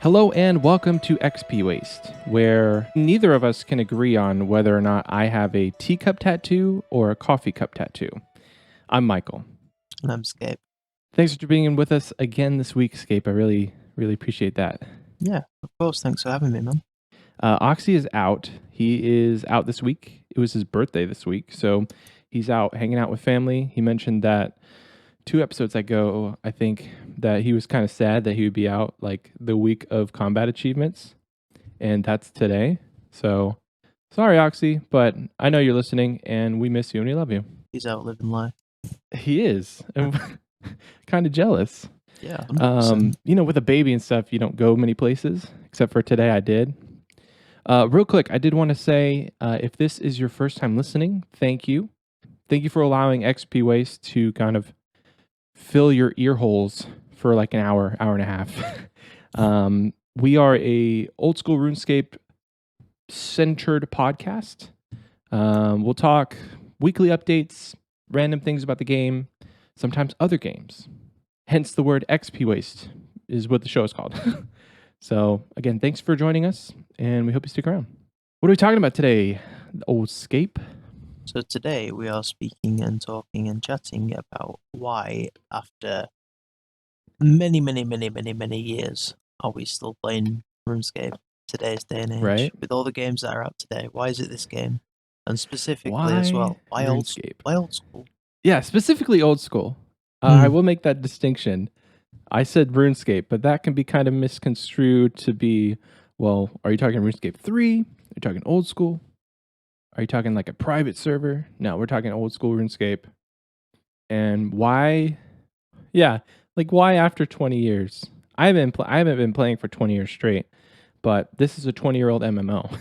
Hello and welcome to XP Waste, where neither of us can agree on whether or not I have a teacup tattoo or a coffee cup tattoo. I'm Michael. And I'm Scape. Thanks for being with us again this week, Scape. I really appreciate that. Yeah, of course. Thanks for having me, man. Oxie is out. He is out this week. It was his birthday this week, so he's out hanging out with family. He mentioned that 2 episodes ago, I think, that he was kind of sad that he would be out like the week of combat achievements, and that's today. So sorry, Oxy, but I know you're listening, and we miss you and we love you. He's out living life. He is. Kind of jealous. Yeah, 100%. With a baby and stuff, you don't go many places, except for today I did. Real quick, I did want to say, if this is your first time listening, thank you. Thank you for allowing XP Waste to kind of fill your ear holes for like an hour and a half. We are a old school RuneScape centered podcast. We'll talk weekly updates, random things about the game, sometimes other games. Hence the word XP Waste is what the show is called. So again, thanks for joining us, and we hope you stick around. What are we talking about today, old Scape? So today we are speaking and talking and chatting about why, after many years, are we still playing RuneScape today's day and age? Right. With all the games that are out today, why is it this game? And specifically as well, why old school? Yeah, specifically old school. I will make that distinction. I said RuneScape, but that can be kind of misconstrued to be, well, are you talking RuneScape 3? Are you talking old school? Are you talking like a private server? No, we're talking old school RuneScape. And why? Yeah, like why after 20 years? I haven't been playing for 20 years straight, but this is a 20-year-old MMO.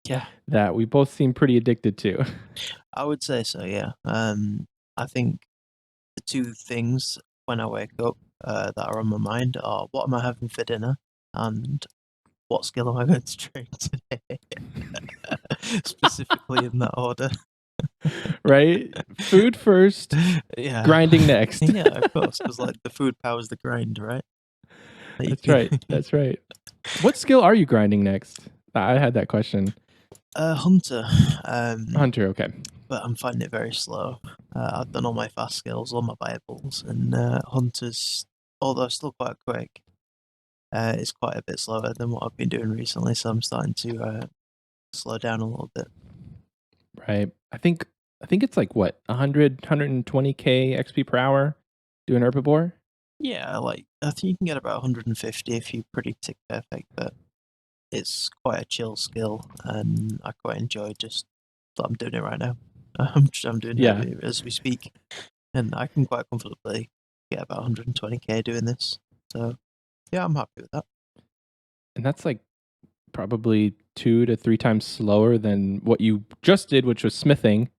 Yeah. That we both seem pretty addicted to. I would say so, yeah. I think the two things when I wake up that are on my mind are what am I having for dinner and what skill am I going to train today? Specifically in that order. Right? Food first, yeah. Grinding next. Yeah, of course, because like the food powers the grind, right? That's right. That's right. What skill are you grinding next? I had that question. Hunter. Hunter, okay. But I'm finding it very slow. I've done all my fast skills, all my Bibles, and Hunter's, although still quite quick, is quite a bit slower than what I've been doing recently, so I'm starting to slow down a little bit. Right. I think it's like what, 120k XP per hour doing herbivore? Yeah, like I think you can get about 150 if you're pretty tick perfect, but it's quite a chill skill, and I quite enjoy just. I'm doing it right now. I'm doing it as we speak, and I can quite comfortably get about 120k doing this. So yeah, I'm happy with that. And that's like probably 2 to 3 times slower than what you just did, which was smithing,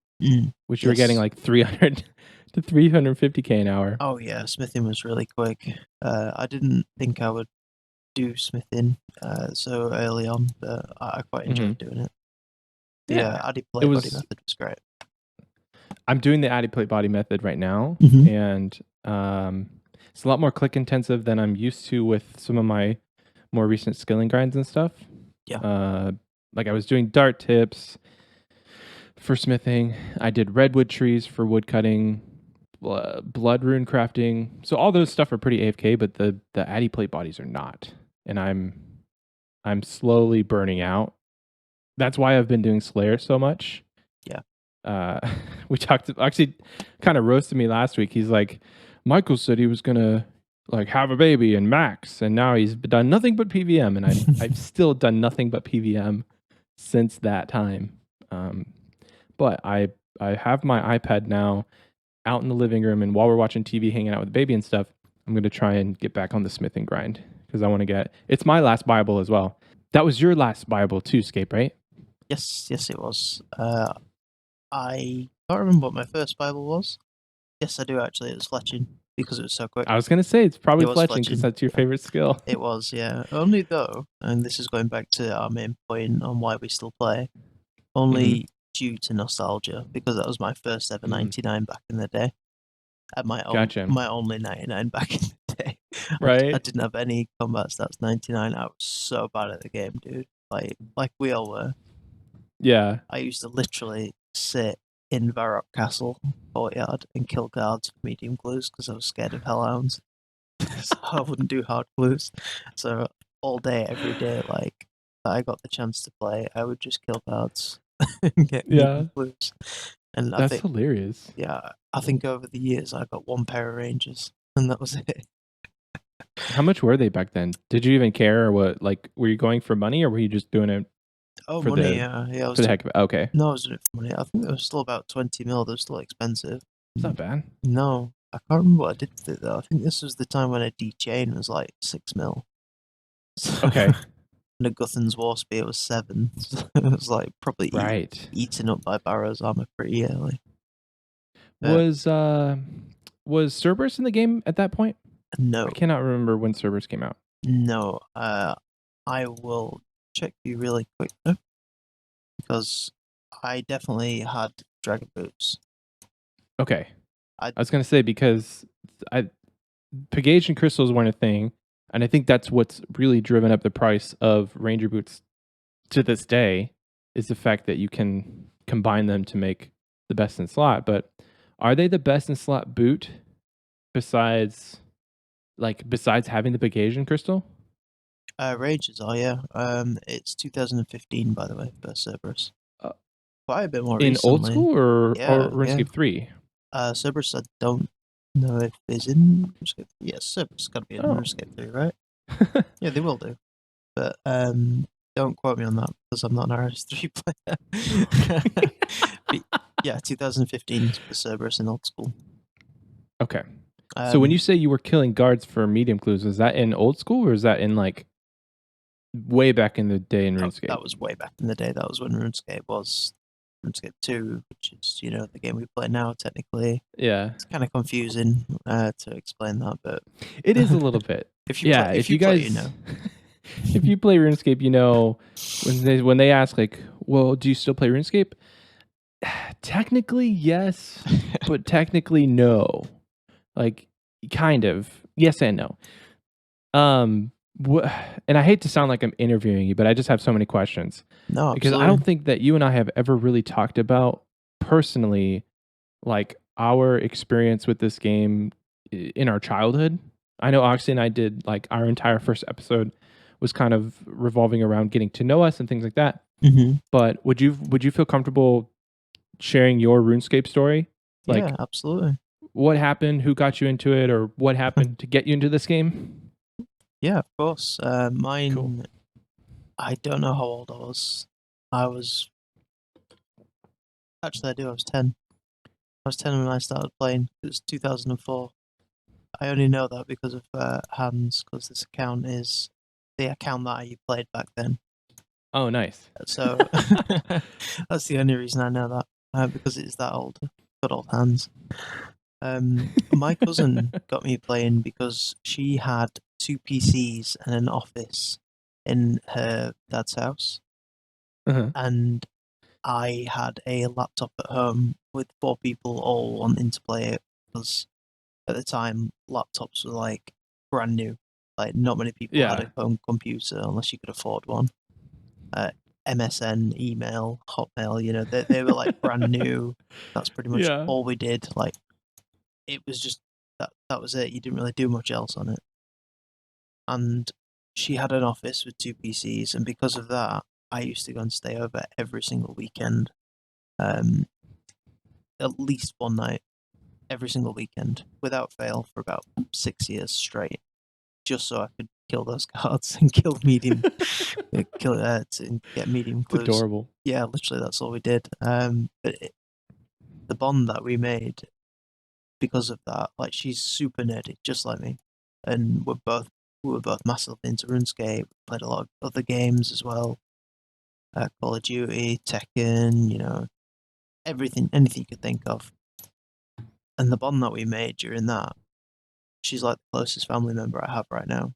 which you were getting like 300 to 350k an hour. Oh yeah, smithing was really quick. I didn't think I would do smithing so early on, but I quite enjoyed doing it. Yeah, added plate body method was great. I'm doing the added plate body method right now, and it's a lot more click intensive than I'm used to with some of my more recent skilling grinds and stuff. Yeah. Like I was doing dart tips for smithing. I did redwood trees for wood cutting, blood rune crafting. So all those stuff are pretty AFK, but the addy plate bodies are not. And I'm slowly burning out. That's why I've been doing Slayer so much. Yeah. We actually kind of roasted me last week. He's like, Michael said he was gonna like have a baby and max, and now he's done nothing but PVM, and I've still done nothing but PVM since that time. But I have my iPad now out in the living room, and while we're watching TV, hanging out with the baby and stuff, I'm gonna try and get back on the smithing grind because I want to get. It's my last Bible as well. That was your last Bible too, Scape, right? Yes, it was. I can't remember what my first Bible was. Yes, I do actually. It was fletching because it was so quick. I was gonna say it's probably fletching because that's your favorite skill. It was, yeah. Only though, and this is going back to our main point on why we still play. Only due to nostalgia, because that was my first ever 99 back in the day. At my only 99 back in the day. I Right? didn't have any combat stats. 99. I was so bad at the game, dude. Like we all were. Yeah. I used to literally sit in Varrock Castle courtyard and kill guards for medium clues because I was scared of hellhounds. So I wouldn't do hard clues. So all day, every day, like that I got the chance to play, I would just kill guards and get Yeah. medium clues. And I That's think, hilarious. yeah, I think over the years I got one pair of rangers, and that was it. How much were they back then? Did you even care, or what? Like, were you going for money, or were you just doing it Oh, for money, the yeah, I was for the heck of it? Okay, no, I was doing it for money. I think it was still about 20 mil. They were still expensive. it's not bad. No, I can't remember what I did with it though. I think this was the time when a D chain was like 6 mil. Okay, And a Guthan's War Spear was 7. So it was like probably right. eaten up by Barrow's armor pretty early. But Was Cerberus in the game at that point? no, I cannot remember when Cerberus came out. no. I will check you really quick though, because I definitely had Dragon Boots. Okay, I I was gonna say because Pegation crystals weren't a thing, and I think that's what's really driven up the price of Ranger boots to this day. Is the fact that you can combine them to make the best in slot. But are they the best in slot boot besides besides having the Pegasian crystal? Rangers are, yeah. It's 2015 by the way for Cerberus. Uh, Quite a bit more in old recently. school or Yeah, yeah. RuneScape 3? Cerberus, I don't know if is in RuneScape. Yes, Cerberus got to be in Oh. RuneScape 3, right? Yeah, they will do. But don't quote me on that because I'm not an RS3 player. But yeah, 2015 for Cerberus in old school. Okay. So when you say you were killing guards for medium clues, was that in old school or is that in like way back in the day in RuneScape? That was way back in the day. That was when RuneScape was RuneScape 2, which is the game we play now. Technically, Yeah, it's kind of confusing to explain that, but it is a little bit. if you Yeah, play, if you play, guys, you know. if you play RuneScape, you know when they ask like, "Well, do you still play RuneScape?" Technically, yes, but technically, no. Like, kind of yes and no. And I hate to sound like I'm interviewing you, but I just have so many questions No, because I absolutely. don't think that you and I have ever really talked about personally, like our experience with this game in our childhood. I know Oxie and I did like our entire first episode was kind of revolving around getting to know us and things like that. Mm-hmm. But would you feel comfortable sharing your RuneScape story? Like Yeah, absolutely. what happened, who got you into it, or what happened to get you into this game? Yeah, of course. Mine. Cool. I don't know how old I was. I was actually I do. I was 10. I was 10 when I started playing. It was 2004. I only know that because of Hans, because this account is the account that I played back then. Oh, nice. So that's the only reason I know that, because it's that old. Good old Hans. My cousin got me playing because she had 2 PCs and an office in her dad's house, Uh-huh. and I had a laptop at home with 4 people all wanting to play it because at the time laptops were like brand new. Like not many people had Yeah. a home computer unless you could afford one. MSN, email, Hotmail, they were like brand new. That's pretty much Yeah. all we did. Like it was just that was it. You didn't really do much else on it. And she had an office with 2 PCs, and because of that, I used to go and stay over every single weekend. At least one night every single weekend without fail for about 6 years straight, just so I could kill those cards and kill medium, to get medium It's clues. adorable. Yeah, literally, that's all we did. But the bond that we made because of that, like she's super nerdy, just like me, and we were both massively into RuneScape. Played a lot of other games as well, Call of Duty, Tekken, everything, anything you could think of. And the bond that we made during that, she's like the closest family member I have right now.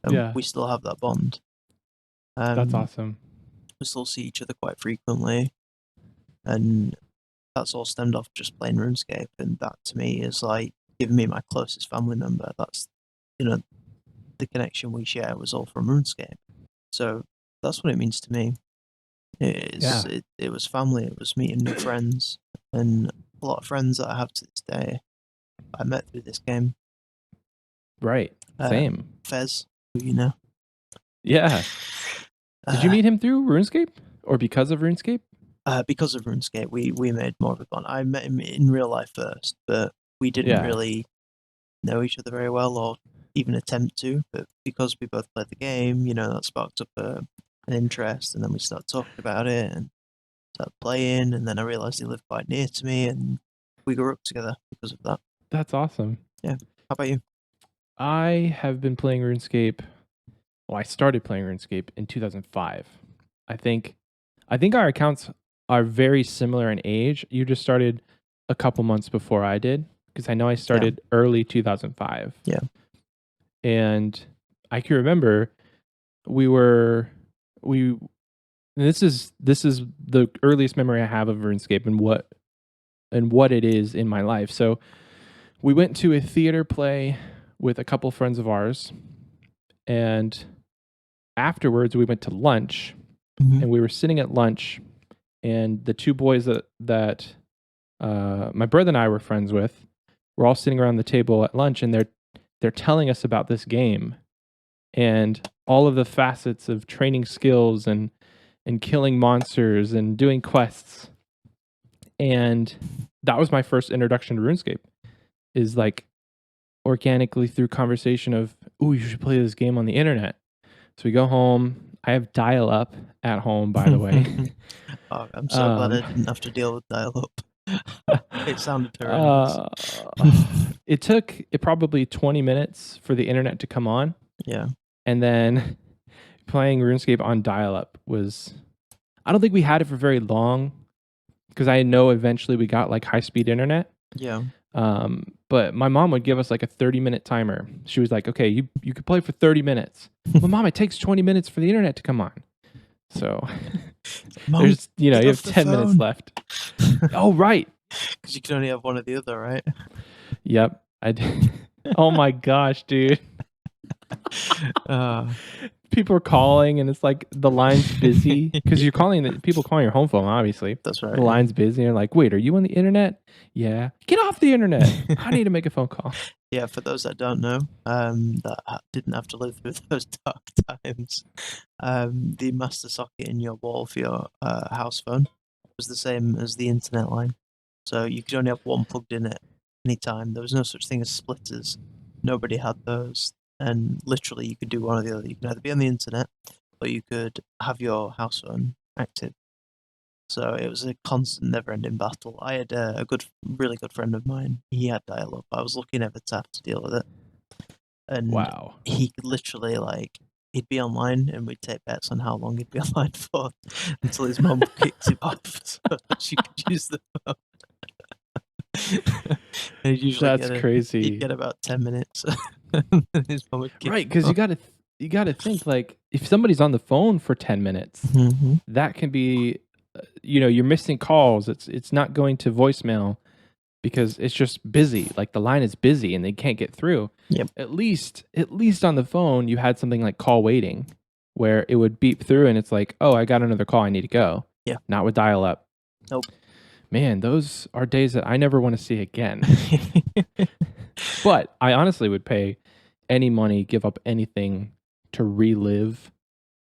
And Yeah. we still have that bond. That's awesome. We still see each other quite frequently. And that's all stemmed off just playing RuneScape. And that to me is like giving me my closest family member. the connection we share was all from RuneScape. So that's what it means to me. It was family. It was meeting new friends, and a lot of friends that I have to this day I met through this game. Right. Same. Fez, who you know. Yeah. Did you meet him through RuneScape or because of RuneScape? Because of RuneScape, we made more of a bond. I met him in real life first, but we didn't really know each other very well or even attempt to. But because we both played the game, that sparked up an interest, and then we started talking about it and started playing. And then I realized he lived quite near to me, and we grew up together because of that. That's awesome. Yeah. How about you? I have been playing RuneScape. Well, I started playing RuneScape in 2005. I think our accounts are very similar in age. You just started a couple months before I did, because I know I started early 2005. Yeah. And I can remember this is the earliest memory I have of RuneScape and what it is in my life. So we went to a theater play with a couple friends of ours, and afterwards we went to lunch, and we were sitting at lunch, and the two boys that my brother and I were friends with were all sitting around the table at lunch, and they're telling us about this game and all of the facets of training skills and killing monsters and doing quests. And that was my first introduction to RuneScape, is like organically through conversation of, "Ooh, you should play this game on the internet." So we go home. I have dial-up at home, by the way. Oh, I'm so glad I didn't have to deal with dial-up. It sounded horrendous. It took probably 20 minutes for the internet to come on. Yeah. And then playing RuneScape on dial-up was... I don't think we had it for very long, because I know eventually we got like high-speed internet. Yeah. But my mom would give us like a 30-minute timer. She was like, "Okay, you could play for 30 minutes." Well, Mom, it takes 20 minutes for the internet to come on. So Mom, there's, you have 10 minutes left. Oh, right. Because you can only have one or the other, right? Yep. I did. Oh my gosh, dude. People are calling, and it's like the line's busy because you're calling people calling your home phone, obviously. That's right. The line's busy, and you're like, "Wait, are you on the internet?" "Yeah." "Get off the internet. I need to make a phone call." Yeah, for those that don't know, that didn't have to live through those dark times, the master socket in your wall for your house phone was the same as the internet line. So you could only have one plugged in at any time. There was no such thing as splitters. Nobody had those. And literally, you could do one or the other. You could either be on the internet, or you could have your house phone active. So it was a constant, never-ending battle. I had a really good friend of mine. He had dial-up. I was lucky never to have to deal with it. And wow, he could literally he'd be online, and we'd take bets on how long he'd be online for until his mum kicked him off so that she could use the phone. And that's crazy. He'd get about 10 minutes. His mum would kick right, because you gotta think, like, if somebody's on the phone for 10 minutes, that can be, you're missing calls. It's not going to voicemail because it's just busy. Like, the line is busy and they can't get through. Yep. At least on the phone, you had something like call waiting, where it would beep through and it's like, "Oh, I got another call. I need to go." Yeah. Not with dial-up. Nope. Man, those are days that I never want to see again. But I honestly would pay any money, give up anything to relive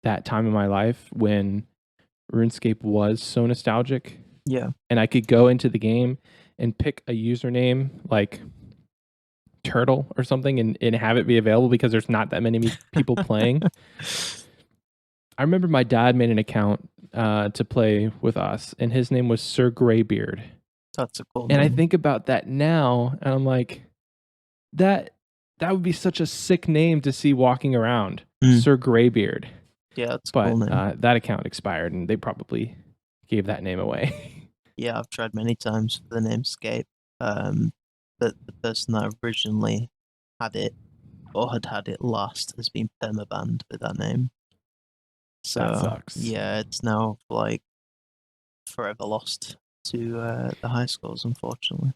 that time in my life when RuneScape was so nostalgic. Yeah. And I could go into the game and pick a username like Turtle or something and have it be available because there's not that many people playing. I remember my dad made an account to play with us, and his name was Sir Greybeard. That's a cool name. And I think about that now, and I'm like, that would be such a sick name to see walking around, Sir Greybeard. Yeah, that's a cool name. But that account expired, and they probably gave that name away. Yeah, I've tried many times for the name Scape, but the person that originally had it or had it last has been permabanned with that name. So that sucks. Yeah, it's now forever lost to the high schools, unfortunately.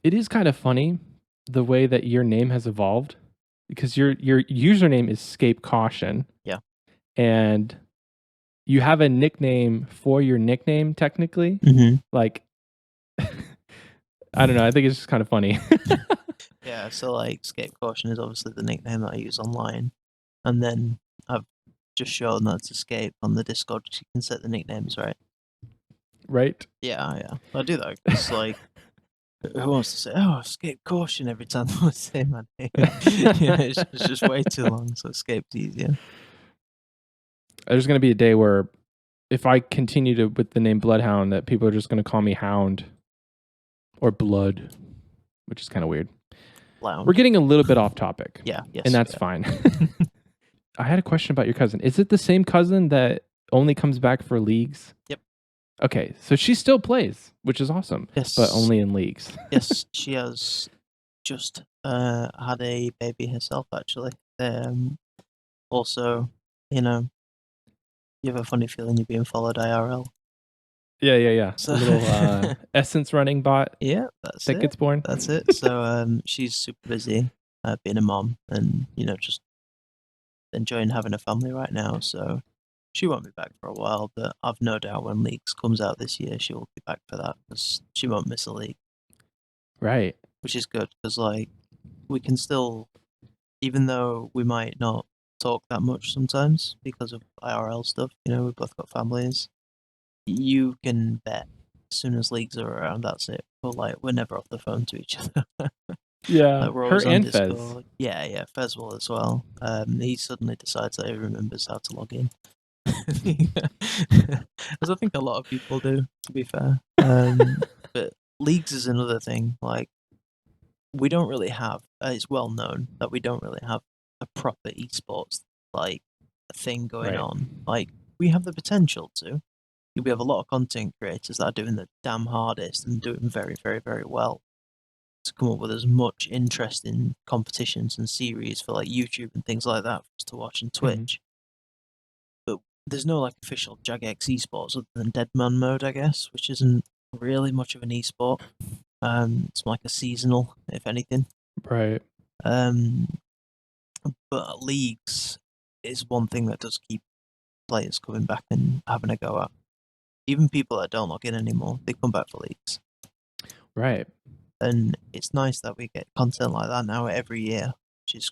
It is kind of funny the way that your name has evolved. because your username is ScapeCaution. Yeah. And you have a nickname for your nickname, technically. Mm-hmm. Like, I don't know. I think it's just kind of funny. Yeah, so like ScapeCaution is obviously the nickname that I use online, and then I've just shown that it's Escape on the Discord. You can set the nicknames right. Right? Yeah. I do that because like, who wants to say, "Oh, ScapeCaution" every time they want to say my name? Yeah, it's just way too long, so Escape's easier. There's going to be a day where if I continue with the name Bloodhound, that people are just going to call me Hound or Blood, which is kind of weird. Lounge. We're getting a little bit off topic. Yeah, yes. And that's fine. I had a question about your cousin. Is it the same cousin that only comes back for leagues? Yep. Okay, so she still plays, which is awesome. Yes. But only in leagues. Yes, she has just had a baby herself, actually. Also, you know, you have a funny feeling you're being followed IRL. Yeah. So, a little essence running bot yeah, that's that it. gets born. That's it. So she's super busy being a mom and, just enjoying having a family right now. So she won't be back for a while, but I've no doubt when Leagues comes out this year, she will be back for that because she won't miss a league. Right. Which is good because, like, we can still, even though we might not talk that much sometimes because of IRL stuff, we've both got families. You can bet as soon as leagues are around, that's it. But like, we're never off the phone to each other. Yeah, like, we're her always on and Discord. Fez. Yeah, Fez will as well. He suddenly decides that he remembers how to log in. As I think a lot of people do, to be fair. But leagues is another thing. Like, we don't really have. It's well known that we don't really have a proper esports like thing going on. Like, we have the potential to. We have a lot of content creators that are doing the damn hardest and doing very, very, very well to come up with as much interesting competitions and series for like YouTube and things like that for us to watch on Twitch. But there's no like official Jagex esports other than Deadman mode, I guess, which isn't really much of an esport. It's like a seasonal, if anything. Right. But leagues is one thing that does keep players coming back and having a go at. Even people that don't log in anymore, they come back for leagues. Right. And it's nice that we get content like that now every year, which is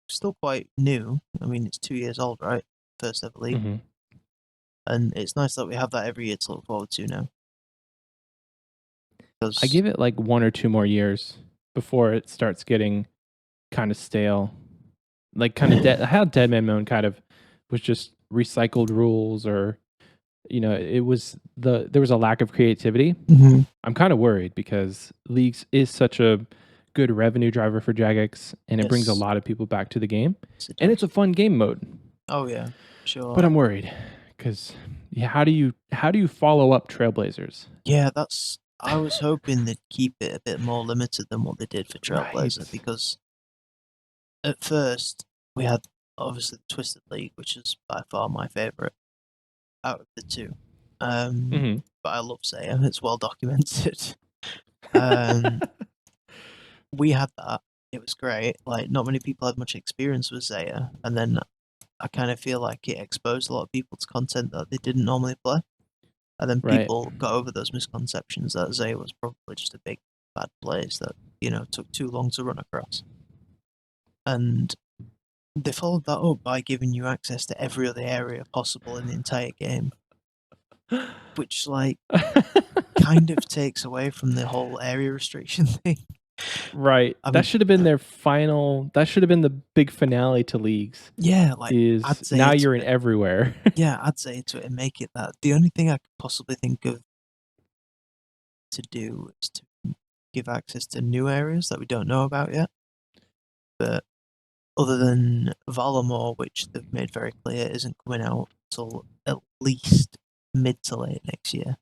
still quite new. I mean, it's 2 years old, right? First ever league. Mm-hmm. And it's nice that we have that every year to look forward to now. I give it like 1 or 2 more years before it starts getting kind of stale. Like kind of how Deadman Mode kind of was just recycled rules, or there was a lack of creativity. Mm-hmm. I'm kind of worried because leagues is such a good revenue driver for Jagex, and it brings a lot of people back to the game, and it's a fun game mode. Oh yeah, sure. But I'm worried because how do you follow up Trailblazers? Yeah, I was hoping they'd keep it a bit more limited than what they did for Trailblazer, because at first we had obviously the Twisted League, which is by far my favorite out of the two. But I love Zaya. It's well documented. We had that. It was great. Like, not many people had much experience with Zaya, and then I kind of feel like it exposed a lot of people to content that they didn't normally play. And then people got over those misconceptions that Zaya was probably just a big bad place that, took too long to run across. And they followed that up by giving you access to every other area possible in the entire game. Which, like, kind of takes away from the whole area restriction thing. Right. That should have been their final. That should have been the big finale to leagues. Yeah, like, I'd say now you're in everywhere. Yeah, I'd say to it and make it that. The only thing I could possibly think of to do is to give access to new areas that we don't know about yet. But other than Valamore, which they've made very clear isn't coming out till at least mid to late next year.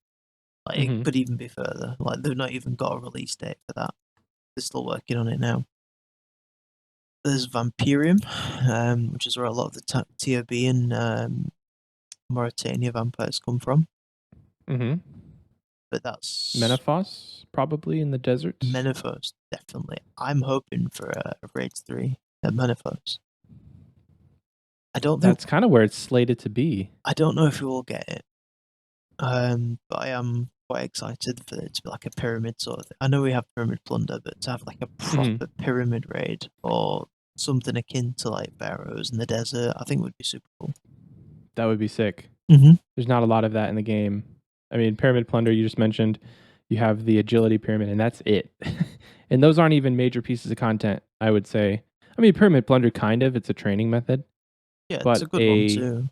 Like, it could even be further. Like, they've not even got a release date for that. They're still working on it now. There's Vampirium, which is where a lot of the TOB and Mauritania vampires come from. But that's Menaphos, probably in the desert. Menaphos, definitely. I'm hoping for a Raids 3 Manifolds. I don't think That's kind of where it's slated to be. I don't know if we will get it. But I am quite excited for it to be like a pyramid sort of thing. I know we have pyramid plunder, but to have like a proper pyramid raid or something akin to like pharaohs in the desert, I think would be super cool. That would be sick. Mm-hmm. There's not a lot of that in the game. I mean, pyramid plunder, you just mentioned, you have the agility pyramid, and that's it. And those aren't even major pieces of content, I would say. I mean, pyramid plunder, kind of, it's a training method. Yeah, but it's a good one too.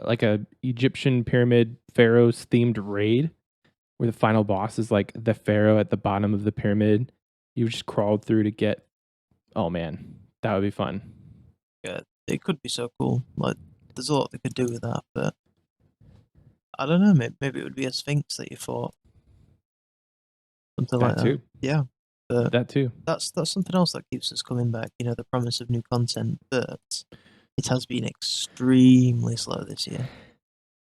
Like a Egyptian pyramid pharaohs themed raid, where the final boss is like the pharaoh at the bottom of the pyramid. You just crawled through to get. Oh man, that would be fun. Yeah, it could be so cool. Like, there's a lot they could do with that, but I don't know. Maybe it would be a sphinx that you fought, something That like that. too. Yeah, but That too. that's something else that keeps us coming back. You know, the promise of new content, but it has been extremely slow this year.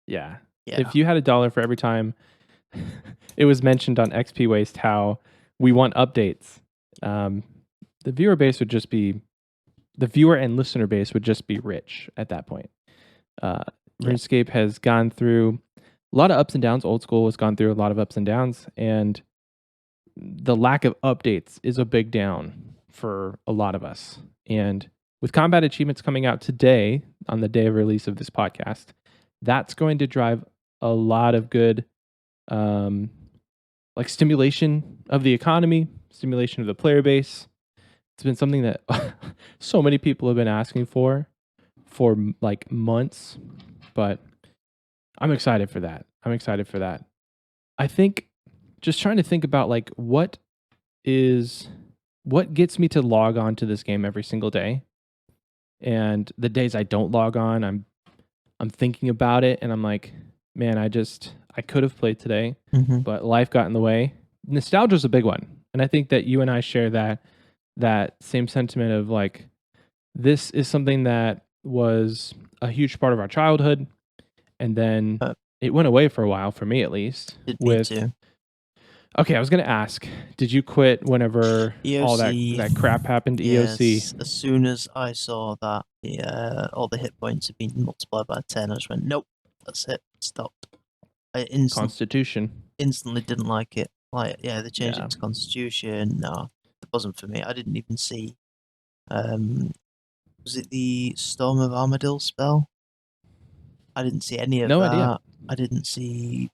Yeah. Yeah. If you had $1 for every time it was mentioned on XP Waste how we want updates, the viewer base would just be, the viewer and listener base would just be rich at that point. RuneScape has gone through a lot of ups and downs. Old School has gone through a lot of ups and downs, and the lack of updates is a big down for a lot of us. And with combat achievements coming out today, on the day of release of this podcast, that's going to drive a lot of good like stimulation of the economy, stimulation of the player base. It's been something that so many people have been asking for like months, but I'm excited for that. I think just trying to think about like what gets me to log on to this game every single day. And the days I don't log on, I'm thinking about it and I'm like, man, I could have played today, but life got in the way. Nostalgia is a big one. And I think that you and I share that same sentiment of like, this is something that was a huge part of our childhood. And then it went away for a while, for me at least. Me too. Okay, I was going to ask, did you quit whenever all that crap happened to EOC? As soon as I saw that all the hit points had been multiplied by 10, I just went, nope, that's it, stopped. I Constitution. Instantly didn't like it. Like, yeah, they changed it to Constitution. No, it wasn't for me. I didn't even see. Was it the Storm of Armadillo spell? I didn't see any of that. Idea. I didn't see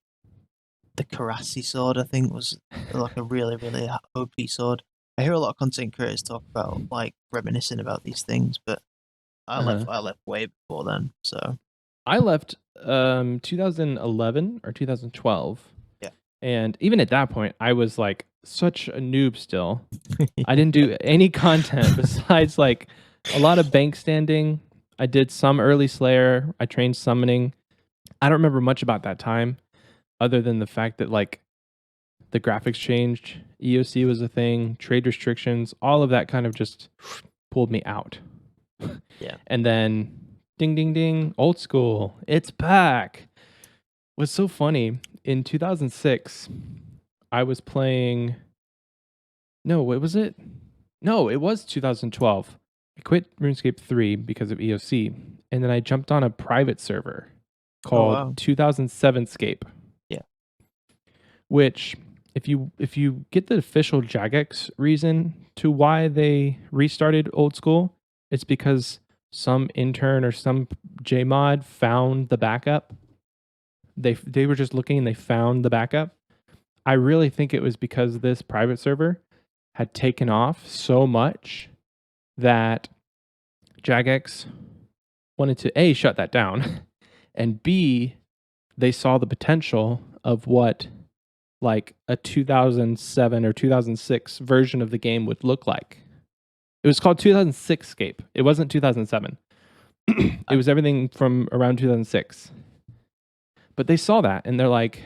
the Karasi sword. I think was like a really, really OP sword. I hear a lot of content creators talk about like reminiscing about these things, but I left way before then. So I left 2011 or 2012. Yeah. And even at that point, I was like such a noob still. I didn't do any content besides like a lot of bank standing. I did some early Slayer. I trained summoning. I don't remember much about that time other than the fact that like the graphics changed. EOC was a thing, trade restrictions, all of that kind of just pulled me out. Yeah. And then ding, ding, ding, Old School, it's back. What's so funny, in 2006, I was playing... No, what was it? No, it was 2012. I quit RuneScape 3 because of EOC, and then I jumped on a private server called 2007 Scape. Yeah. Which, if you get the official Jagex reason to why they restarted Old School, it's because some intern or some JMod found the backup. They were just looking and they found the backup. I really think it was because this private server had taken off so much that Jagex wanted to A, shut that down, and B, they saw the potential of what like a 2007 or 2006 version of the game would look like. It was called 2006 Scape. It wasn't 2007. It was everything from around 2006. But they saw that and they're like,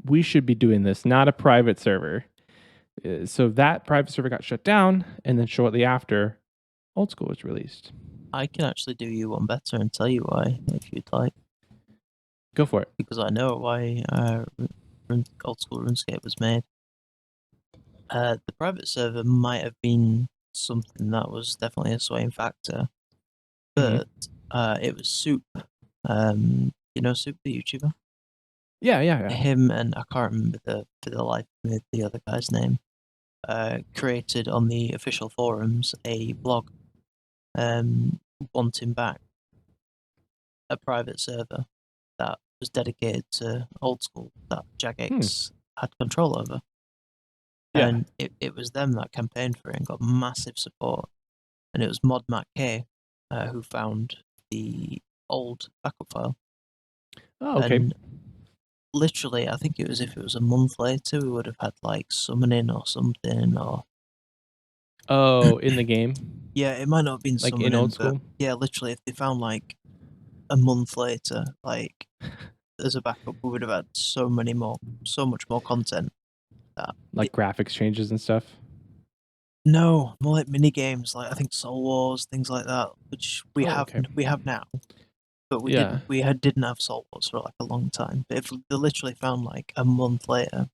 we should be doing this, not a private server. So that private server got shut down, and then shortly after, Old School was released. I can actually do you one better and tell you why, if you'd like. Go for it. Because I know why Old School RuneScape was made. The private server might have been something that was definitely a swaying factor, but it was Soup. You know Soup, the YouTuber? Yeah. Him and I can't remember for the life of me the other guy's name. Created on the official forums a blog, wanting back a private server that was dedicated to old school that Jagex had control over. Yeah. And it was them that campaigned for it and got massive support. And it was Mod Matt K who found the old backup file. Oh, okay. And literally, I think it was if it was a month later, we would have had like summoning or something, or In the game, yeah, it might not have been like summoning, in old but school. yeah, literally, if they found like a month later, like as a backup, we would have had so much more content. Like graphics changes and stuff. No, more like mini games, like I think Soul Wars, things like that, which we have now. But we didn't have Soul Wars for like a long time. But if they literally found like a month later,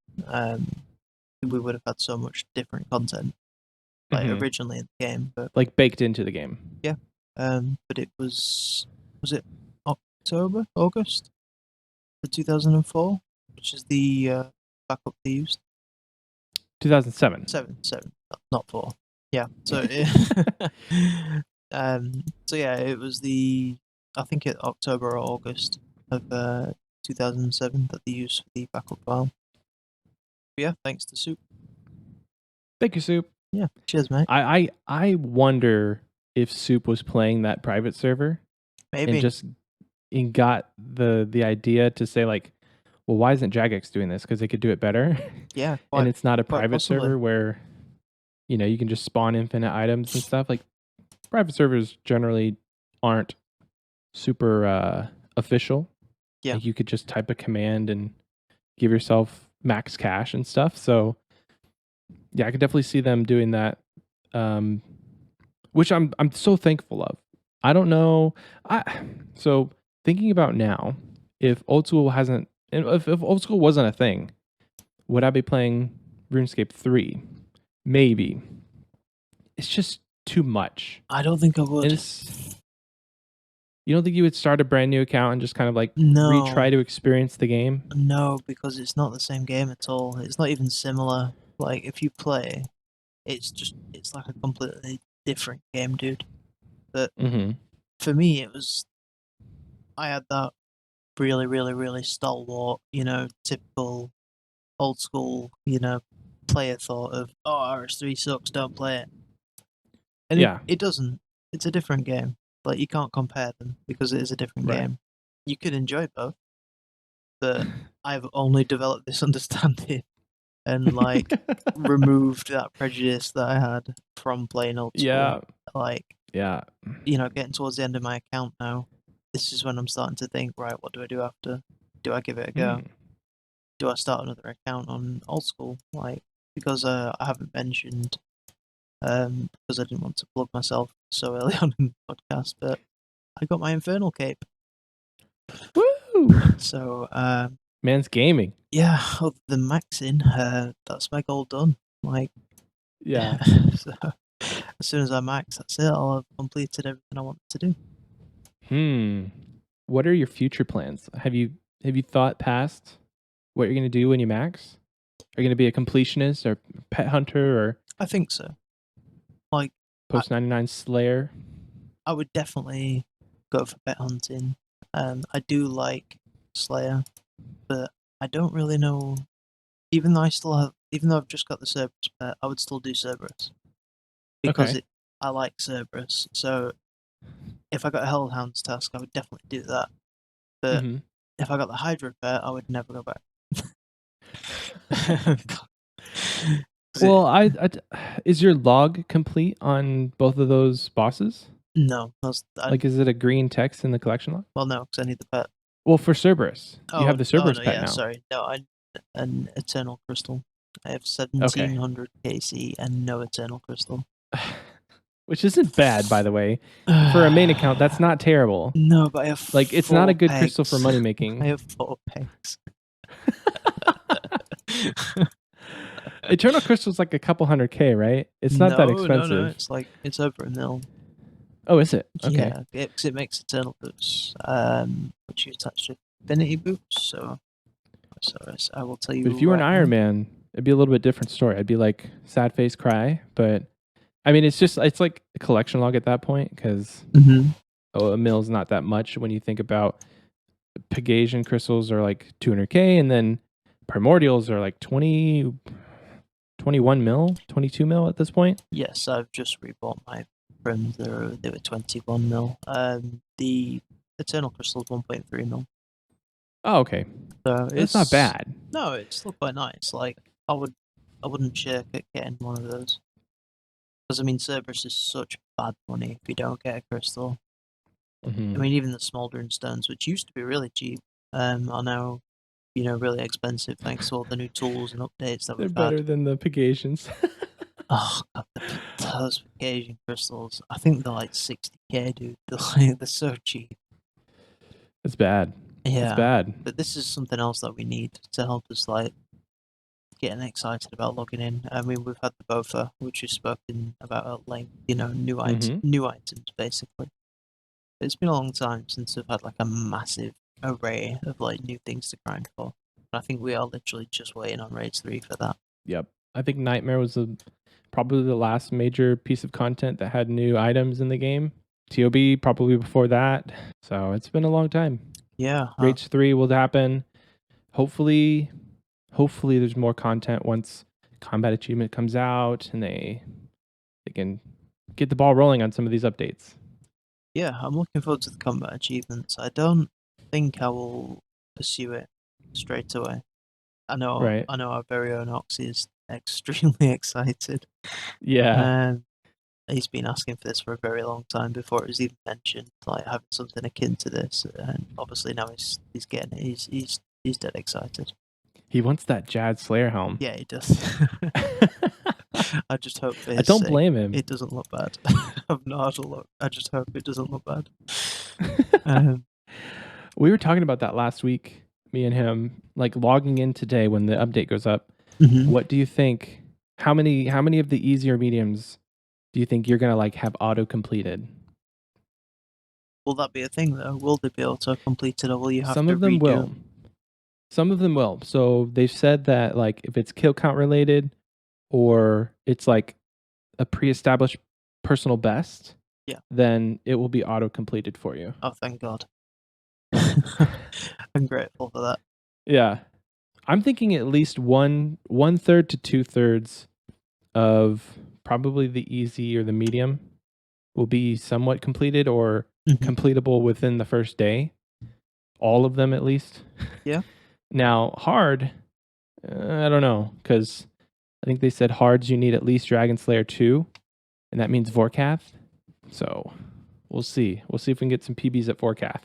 we would have had so much different content, like originally in the game, but like baked into the game. Yeah, but it was it August, for 2004, which is the backup they used. 2007. Seven, not 4. Yeah. So, so yeah, it was I think October or August of 2007 that they used for the backup file. But yeah, thanks to Soup. Thank you, Soup. Yeah, cheers, mate. I wonder if Soup was playing that private server, maybe, and got the idea to say like, well, why isn't Jagex doing this? Because they could do it better. Yeah, and it's not a private possibly. server where, you can just spawn infinite items and stuff. Like private servers generally aren't super official. Yeah, like you could just type a command and give yourself max cash and stuff. So yeah, I could definitely see them doing that, which I'm so thankful of. I don't know. So thinking about now, if old school if old school wasn't a thing, would I be playing RuneScape 3? Maybe. It's just too much. I don't think I would. You don't think you would start a brand new account and just kind of like No. retry to experience the game? No, because it's not the same game at all. It's not even similar. Like if you play, it's like a completely different game, dude. But for me, I had that really, really, really stalwart, typical old school, player thought of, RS3 sucks, don't play it. And it doesn't. It's a different game. Like, you can't compare them because it is a different game. You could enjoy both, but I've only developed this understanding and, like, removed that prejudice that I had from playing old school. Yeah. Like, getting towards the end of my account now, this is when I'm starting to think, right, what do I do after? Do I give it a go? Do I start another account on old school? Like, because I haven't mentioned, because I didn't want to plug myself so early on in the podcast, but I got my Infernal Cape. Woo! So, man's gaming. Yeah, other than maxing, that's my goal done. Like, yeah. So, as soon as I max, that's it. I'll have completed everything I wanted to do. What are your future plans? Have you thought past what you're going to do when you max? Are you going to be a completionist or pet hunter or? I think so. Like post 99 Slayer. I would definitely go for pet hunting. I do like Slayer, but I don't really know. Even though I've just got the Cerberus pet, I would still do Cerberus because I like Cerberus. So if I got a Hellhounds task, I would definitely do that. But if I got the Hydra pet, I would never go back. Well, is your log complete on both of those bosses? No. Is it a green text in the collection log? Well, no, because I need the pet. Well, for Cerberus. You have the Cerberus pet now. Sorry. No, an Eternal Crystal. I have 1700 KC and no Eternal Crystal. Which isn't bad, by the way. For a main account, that's not terrible. No, but I have it's not a good crystal for money making. I have 4 pegs. Eternal Crystal's like a couple 100K, right? It's not that expensive. No. It's like it's over $1 million. Oh, is it? Okay. Yeah, because it makes eternal boots, which you attach to Infinity boots. So I will tell you. But if you were an Iron Man, it'd be a little bit different story. I'd be like sad face cry, but I mean, it's like a collection log at that point because $1 mill's not that much when you think about Pegasian crystals are like 200K, and then primordials are like 21 mil, 22 mil at this point. Yes, I've just rebought my prims. They were 21 mil. The eternal crystal is 1.3 mil. Oh, okay. So it's not bad. No, it's still quite nice. Like I wouldn't shirk at getting one of those. Because I mean, Cerberus is such bad money if you don't get a crystal. I mean, even the smoldering stones, which used to be really cheap, are now, really expensive thanks to all the new tools and updates that we've had. They're better than the Pegasians. Oh god, those Pegasian crystals! I think they're like 60K, dude. They're so cheap. It's bad. Yeah, it's bad. But this is something else that we need to help us like getting excited about logging in. I mean, we've had the BOFA, which we've spoken about at length. New items basically. It's been a long time since we've had like a massive array of like new things to grind for. And I think we are literally just waiting on Raids 3 for that. Yep. I think Nightmare was probably the last major piece of content that had new items in the game. TOB probably before that. So it's been a long time. Yeah. Raids 3 will happen. Hopefully there's more content once Combat Achievement comes out and they can get the ball rolling on some of these updates. Yeah, I'm looking forward to the combat achievements. I don't think I will pursue it straight away. I know our very own Oxie is extremely excited. Yeah. He's been asking for this for a very long time before it was even mentioned, like having something akin to this. And obviously now he's getting it. He's dead excited. He wants that Jad Slayer helm. Yeah, he does. I just hope I don't blame him. It doesn't look bad. I've not had a look. I just hope it doesn't look bad. We were talking about that last week, me and him, like logging in today when the update goes up. What do you think? How many of the easier mediums do you think you're gonna like have auto completed? Will that be a thing though? Will they be auto completed, or will you have Some to of them redo? will. Some of them will. So they've said that like if it's kill count related, or it's like a pre-established personal best, then it will be auto completed for you. Oh, thank God. I'm grateful for that. Yeah. I'm thinking at least 1/3 to 2/3 of probably the easy or the medium will be somewhat completed or completable within the first day. All of them at least. Yeah. Now, hard, I don't know, because I think they said hards you need at least Dragon Slayer 2, and that means Vorkath. So we'll see. We'll see if we can get some PBs at Vorkath.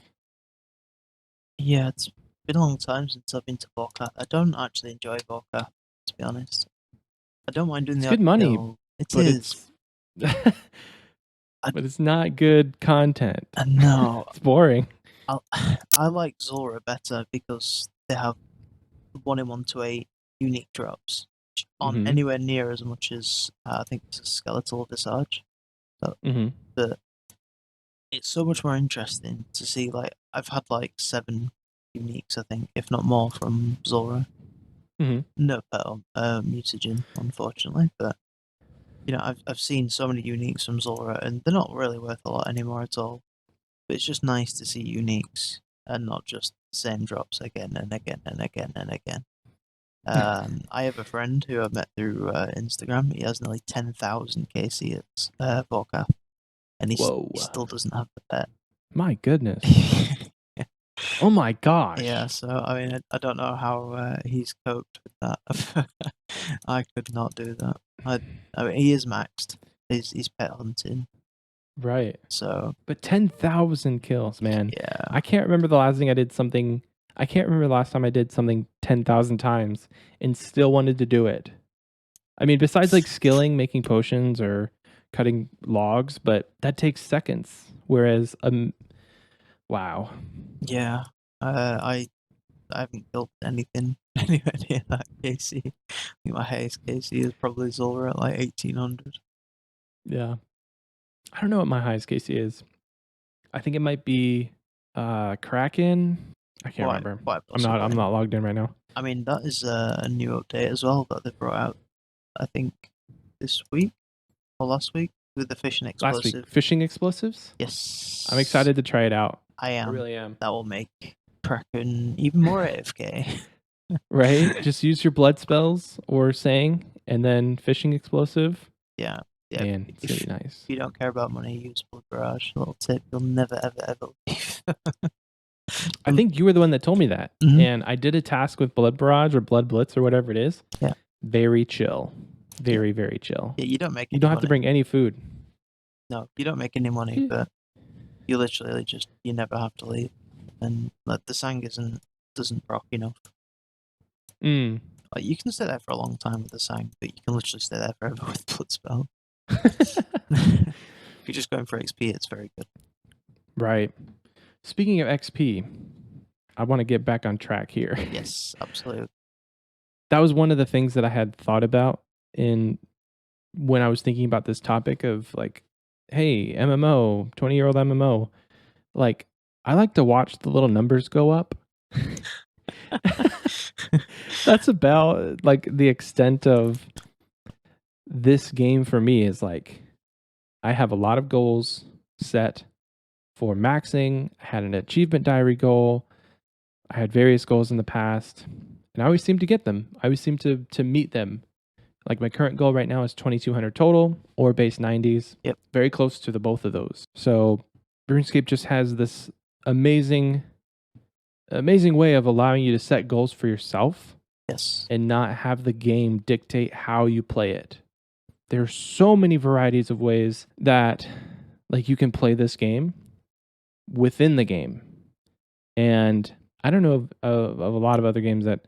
Yeah, it's been a long time since I've been to Vorkath. I don't actually enjoy Vorkath, to be honest. I don't mind doing the good money. It is. But it's not good content. No. It's boring. I like Zora better because they have 1 in 1 to 8 unique drops, which aren't anywhere near as much as I think it's a Skeletal Visage. But it's so much more interesting to see. Like I've had like 7 uniques, I think, if not more, from Zora. No pearl, mutagen, unfortunately, but I've seen so many uniques from Zora, and they're not really worth a lot anymore at all. But it's just nice to see uniques and not just the same drops again and again and again and again. I have a friend who I met through Instagram. He has nearly 10,000 KC at Vorkath, and he still doesn't have the pet. My goodness. Oh my gosh. Yeah, so I mean, I don't know how he's coped with that. I could not do that. I mean, he is maxed. He's pet hunting. Right. So, but 10,000 kills, man. Yeah. I can't remember the last time I did something 10,000 times and still wanted to do it. I mean, besides like skilling, making potions or cutting logs, but that takes seconds. Whereas, wow. Yeah. I I haven't built anything anywhere near that KC. I think my highest KC is probably Zulra at like 1800. Yeah. I don't know what my highest KC is. I think it might be Kraken. I can't remember. Quite I'm not possibly. logged in right now. I mean, that is a new update as well that they brought out, I think, this week or last week with the fishing explosive. Last week, fishing explosives? Yes. I'm excited to try it out. I am. I really am. That will make Kraken even more AFK. Right? Just use your blood spells or saying, and then fishing explosive. Yeah. Man, it's really nice. If you don't care about money, use Blood Barrage. Little tip, you'll never, ever leave. I think you were the one that told me that. Mhm. And I did a task with Blood Barrage or Blood Blitz or whatever it is. Yeah. Very chill. Very, very chill. Yeah, you don't make any You don't have money. to bring any food. No, you don't make any money, Yeah. but you literally just, you never have to leave. And like, the Sang doesn't proc enough. Mm. Like, you can stay there for a long time with the Sang, but you can literally stay there forever with Blood Spell. If you're just going for XP, it's very good. Right. Speaking of XP, I want to get back on track here. Yes, absolutely. That was one of the things that I had thought about when I was thinking about this topic of like, hey, MMO, 20-year-old MMO. Like, I like to watch the little numbers go up. That's about like the extent of this game for me. Is like, I have a lot of goals set for maxing. I had an achievement diary goal. I had various goals in the past, and I always seem to get them. I always seem to meet them. Like, my current goal right now is 2,200 total or base 90s. Yep. Very close to the both of those. So RuneScape just has this amazing way of allowing you to set goals for yourself. Yes. And not have the game dictate how you play it. There's so many varieties of ways that like you can play this game within the game. And I don't know of a lot of other games that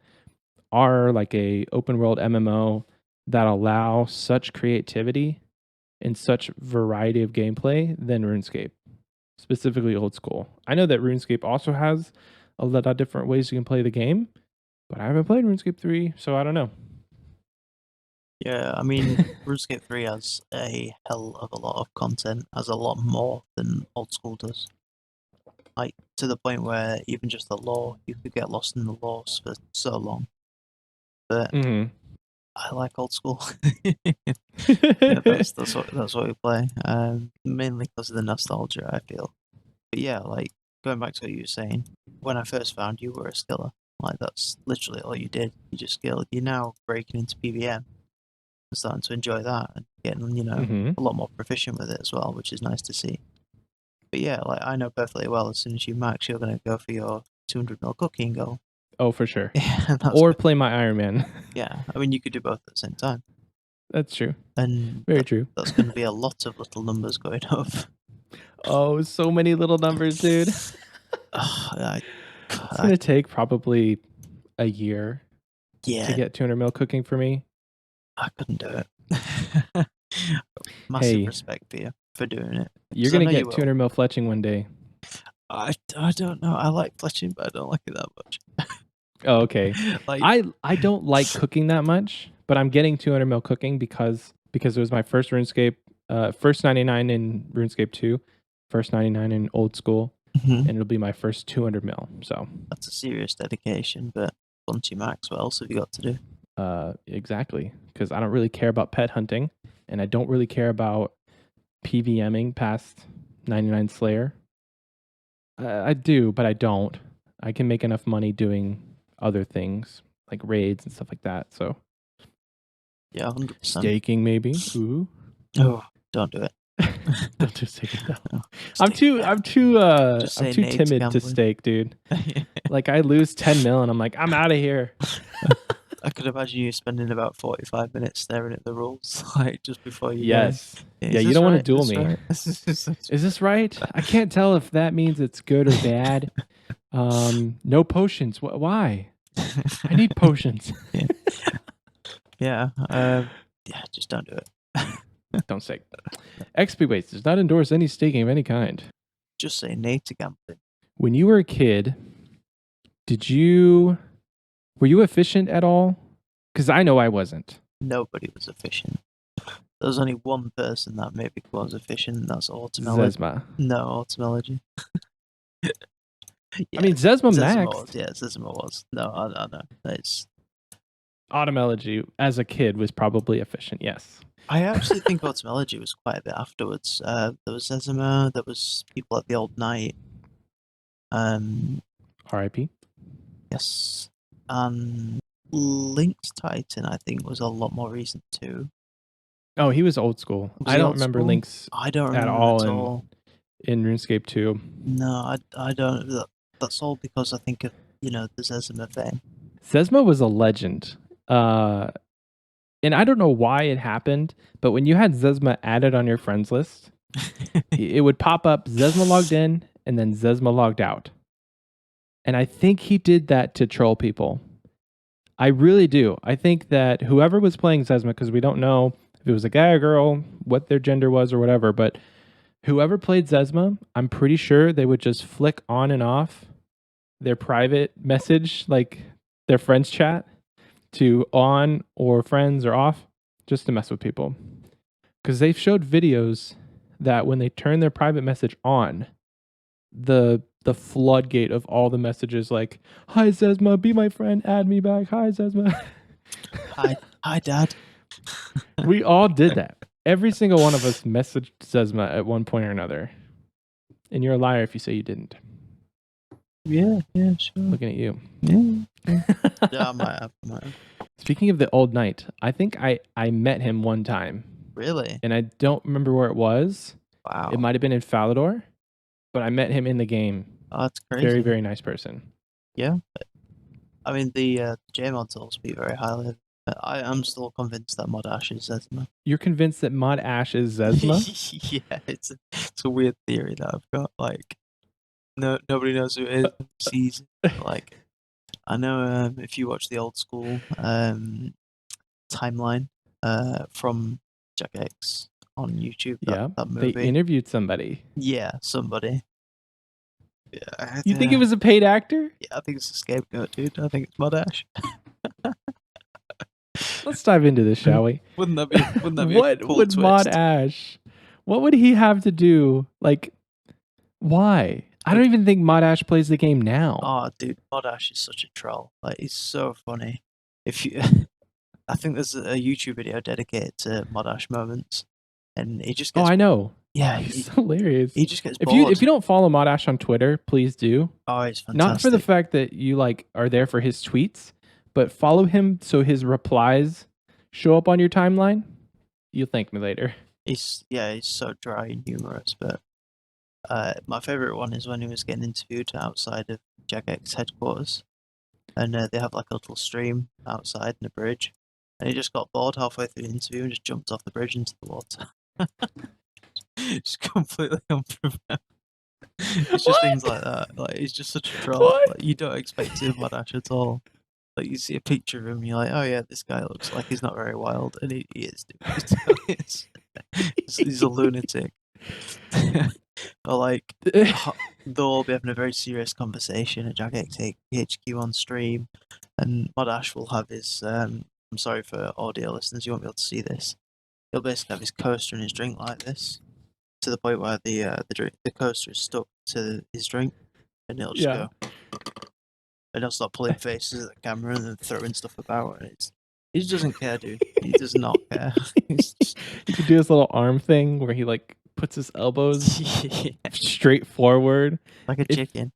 are like a open world MMO that allow such creativity and such variety of gameplay than RuneScape, specifically old school. I know that RuneScape also has a lot of different ways you can play the game, but I haven't played RuneScape 3, so I don't know. Yeah, I mean, RuneScape 3 has a hell of a lot of content, has a lot more than old school does. Like, to the point where even just the lore, you could get lost in the lore for so long. But I like old school. Yeah, that's what we play. Mainly because of the nostalgia, I feel. But yeah, like, going back to what you were saying, when I first found you were a skiller. Like, that's literally all you did. You just skilled. You're now breaking into PVM and starting to enjoy that and getting, a lot more proficient with it as well, which is nice to see. But yeah, like, I know perfectly well as soon as you max, you're going to go for your 200 mil cooking goal. Oh, for sure. Yeah, or play my Iron Man. Yeah, I mean, you could do both at the same time. That's true. And very true. That's going to be a lot of little numbers going up. Oh, so many little numbers, dude. It's going to take probably a year to get 200 mil cooking for me. I couldn't do it. Massive respect for you for doing it. You're going to get 200 mil fletching one day. I don't know. I like fletching, but I don't like it that much. Oh, okay. Like, I don't like cooking that much, but I'm getting 200 mil cooking because it was my first RuneScape, first 99 in RuneScape 2, first 99 in old school, and it'll be my first 200 mil. So that's a serious dedication, but once you max, what else have you got to do? Exactly, because I don't really care about pet hunting, and I don't really care about PVMing past 99 Slayer. I do, but I don't. I can make enough money doing other things like raids and stuff like that. So yeah, 100%. Staking maybe. Ooh. Oh, don't do it. Don't do staking. No. I'm too timid to stake, dude. Like, I lose 10 mil and I'm like, I'm out of here. I could imagine you spending about 45 minutes staring at the rules, like, just before you. Yes. Yeah, you don't want to duel me. Right? Is this right? I can't tell if that means it's good or bad. No potions. Why? I need potions. Yeah. Just don't do it. Don't stake. XP Waste does not endorse any staking of any kind. Just say nay to gambling. When you were a kid, Were you efficient at all? Because I know I wasn't. Nobody was efficient. There was only one person that maybe was efficient, and that's Autumnology. Zezma. No, Autumnology. I mean, Zezma Zezma maxed. was. Yeah, Zezma was. No, I know. It's. Autumnology, as a kid, was probably efficient, yes. I actually think Autumnology was quite a bit afterwards. There was Zezma, there was people at the Old Night. R.I.P. Yes. Link's Titan, I think, was a lot more recent too. Oh, he was old school. Was I he don't old remember school? Link's I don't at remember all at all. in RuneScape 2. No, I don't. That's all because I think of, the Zezima thing. Zezma was a legend. And I don't know why it happened, but when you had Zezma added on your friends list, it would pop up Zezma logged in and then Zezma logged out. And I think he did that to troll people. I really do. I think that whoever was playing Zezma, because we don't know if it was a guy or girl, what their gender was or whatever, but whoever played Zezma, I'm pretty sure they would just flick on and off their private message, like their friends chat, to on or friends or off, just to mess with people. Because they've showed videos that when they turn their private message on, the floodgate of all the messages like, "Hi Zezma, be my friend, add me back. Hi Zezma." Hi Dad. We all did that. Every single one of us messaged Zezma at one point or another. And you're a liar if you say you didn't. Yeah, sure. Looking at you. Yeah, I might have. Speaking of the Old Knight, I think I met him one time. Really? And I don't remember where it was. Wow. It might have been in Falador, but I met him in the game. Oh, that's crazy. Very, very nice person. Yeah. I mean, the JMods all speak very highly of. I'm still convinced that Mod Ash is Zezma. You're convinced that Mod Ash is Zezma? Yeah, it's a weird theory that I've got. Like, nobody knows who it is. Sees like, I know if you watch the old school timeline from Jack-X on YouTube, that movie. They interviewed somebody. Yeah, somebody. Yeah, you think it was a paid actor? Yeah, I think it's a scapegoat, dude. I think it's Mod Ash. Let's dive into this, shall we? Wouldn't that be what a cool would twist? Mod Ash? What would he have to do? Like, why? I don't even think Mod Ash plays the game now. Oh, dude, Mod Ash is such a troll. Like, he's so funny. If you, I think there's a YouTube video dedicated to Mod Ash moments, and he just gets. Oh, I know. Yeah, he's hilarious. He just gets bored. If you don't follow Mod Ash on Twitter, please do. Oh, he's fantastic. Not for the fact that you like are there for his tweets, but follow him so his replies show up on your timeline. You'll thank me later. He's so dry and humorous, but my favorite one is when he was getting interviewed outside of Jack-X headquarters, and they have like a little stream outside in a bridge, and he just got bored halfway through the interview and just jumped off the bridge into the water. Just completely unprepared. It's just things like that. Like, he's just such a troll. Like, you don't expect him Mod Ash at all. Like, you see a picture of him, and you're like, oh yeah, this guy looks like he's not very wild, and he is, dude. He's a lunatic. Or like, they'll all be having a very serious conversation at Jack-X HQ on stream, and Mod Ash will have his. I'm sorry for audio listeners, you won't be able to see this. He'll basically have his coaster and his drink like this, to the point where the coaster is stuck to his drink, and he'll just go. And he'll start pulling faces at the camera and then throwing stuff about, and he just doesn't care, dude. He does not care. He could do this little arm thing where he like puts his elbows straight forward, like a chicken.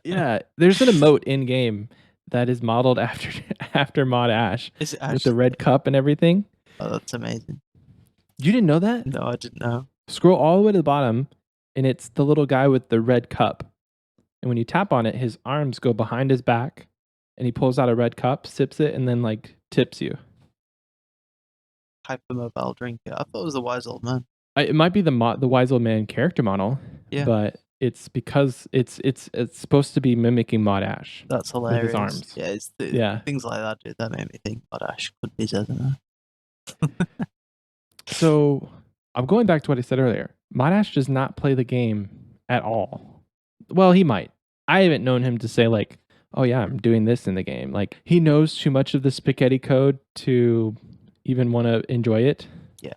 Yeah, there's an emote in game that is modeled after Mod Ash. Is it Ash? With the red cup and everything. Oh, that's amazing. You didn't know that? No, I didn't know. Scroll all the way to the bottom, and it's the little guy with the red cup. And when you tap on it, his arms go behind his back, and he pulls out a red cup, sips it, and then like tips you. Hypermobile drinker. I thought it was the wise old man. It might be the wise old man character model. Yeah. But it's because it's supposed to be mimicking Mod Ash. That's hilarious. With his arms. Yeah, it's things like that, dude. That made me think Mod Ash could be Zezma. So I'm going back to what I said earlier. Mod Ash does not play the game at all. Well, he might. I haven't known him to say like, oh yeah, I'm doing this in the game. Like he knows too much of the spaghetti code to even want to enjoy it. Yeah.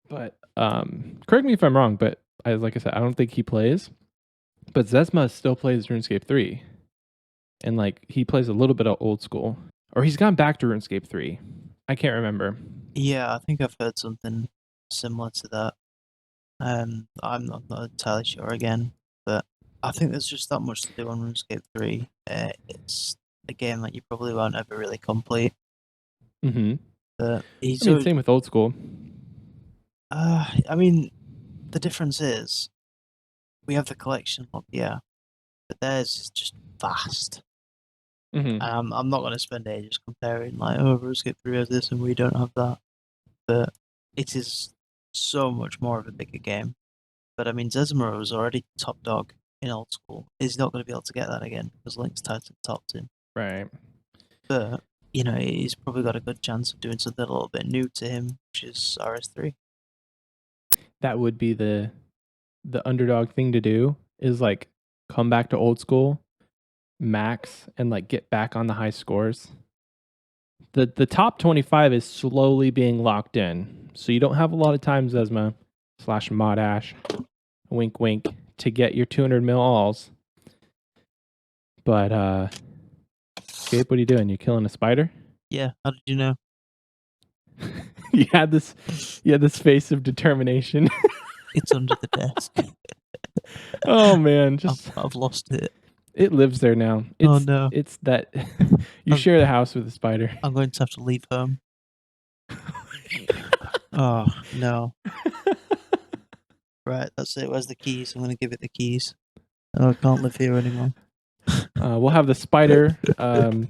But correct me if I'm wrong, but like I said, I don't think he plays. But Zezma still plays RuneScape 3. And like he plays a little bit of old school. Or he's gone back to RuneScape 3. I can't remember. Yeah, I think I've heard something similar to that. I'm not entirely sure again, but I think there's just that much to do on RuneScape 3. It's a game that you probably won't ever really complete. Mm-hmm. But same with old school. I mean, the difference is we have the collection log, yeah, but theirs is just vast. Mm-hmm. I'm not going to spend ages comparing, like, oh, RuneScape 3 has this and we don't have that. But it is so much more of a bigger game. But I mean, Zezima was already top dog in old school. He's not going to be able to get that again because Link's tied to the top 2. Right. But, you know, he's probably got a good chance of doing something a little bit new to him, which is RS3. That would be the underdog thing to do, is like come back to old school, max, and like get back on the high scores. The top 25 is slowly being locked in. So you don't have a lot of time, Zezma / Modash, wink wink, to get your 200 mil alls. But Scape, what are you doing? You killing a spider? Yeah, how did you know? you had this face of determination. It's under the desk. Oh man, I've lost it. It lives there now. Oh no. It's that you share the house with a spider. I'm going to have to leave home. Oh no. Right, that's it. Where's the keys? I'm going to give it the keys. Oh, I can't live here anymore. We'll have the spider on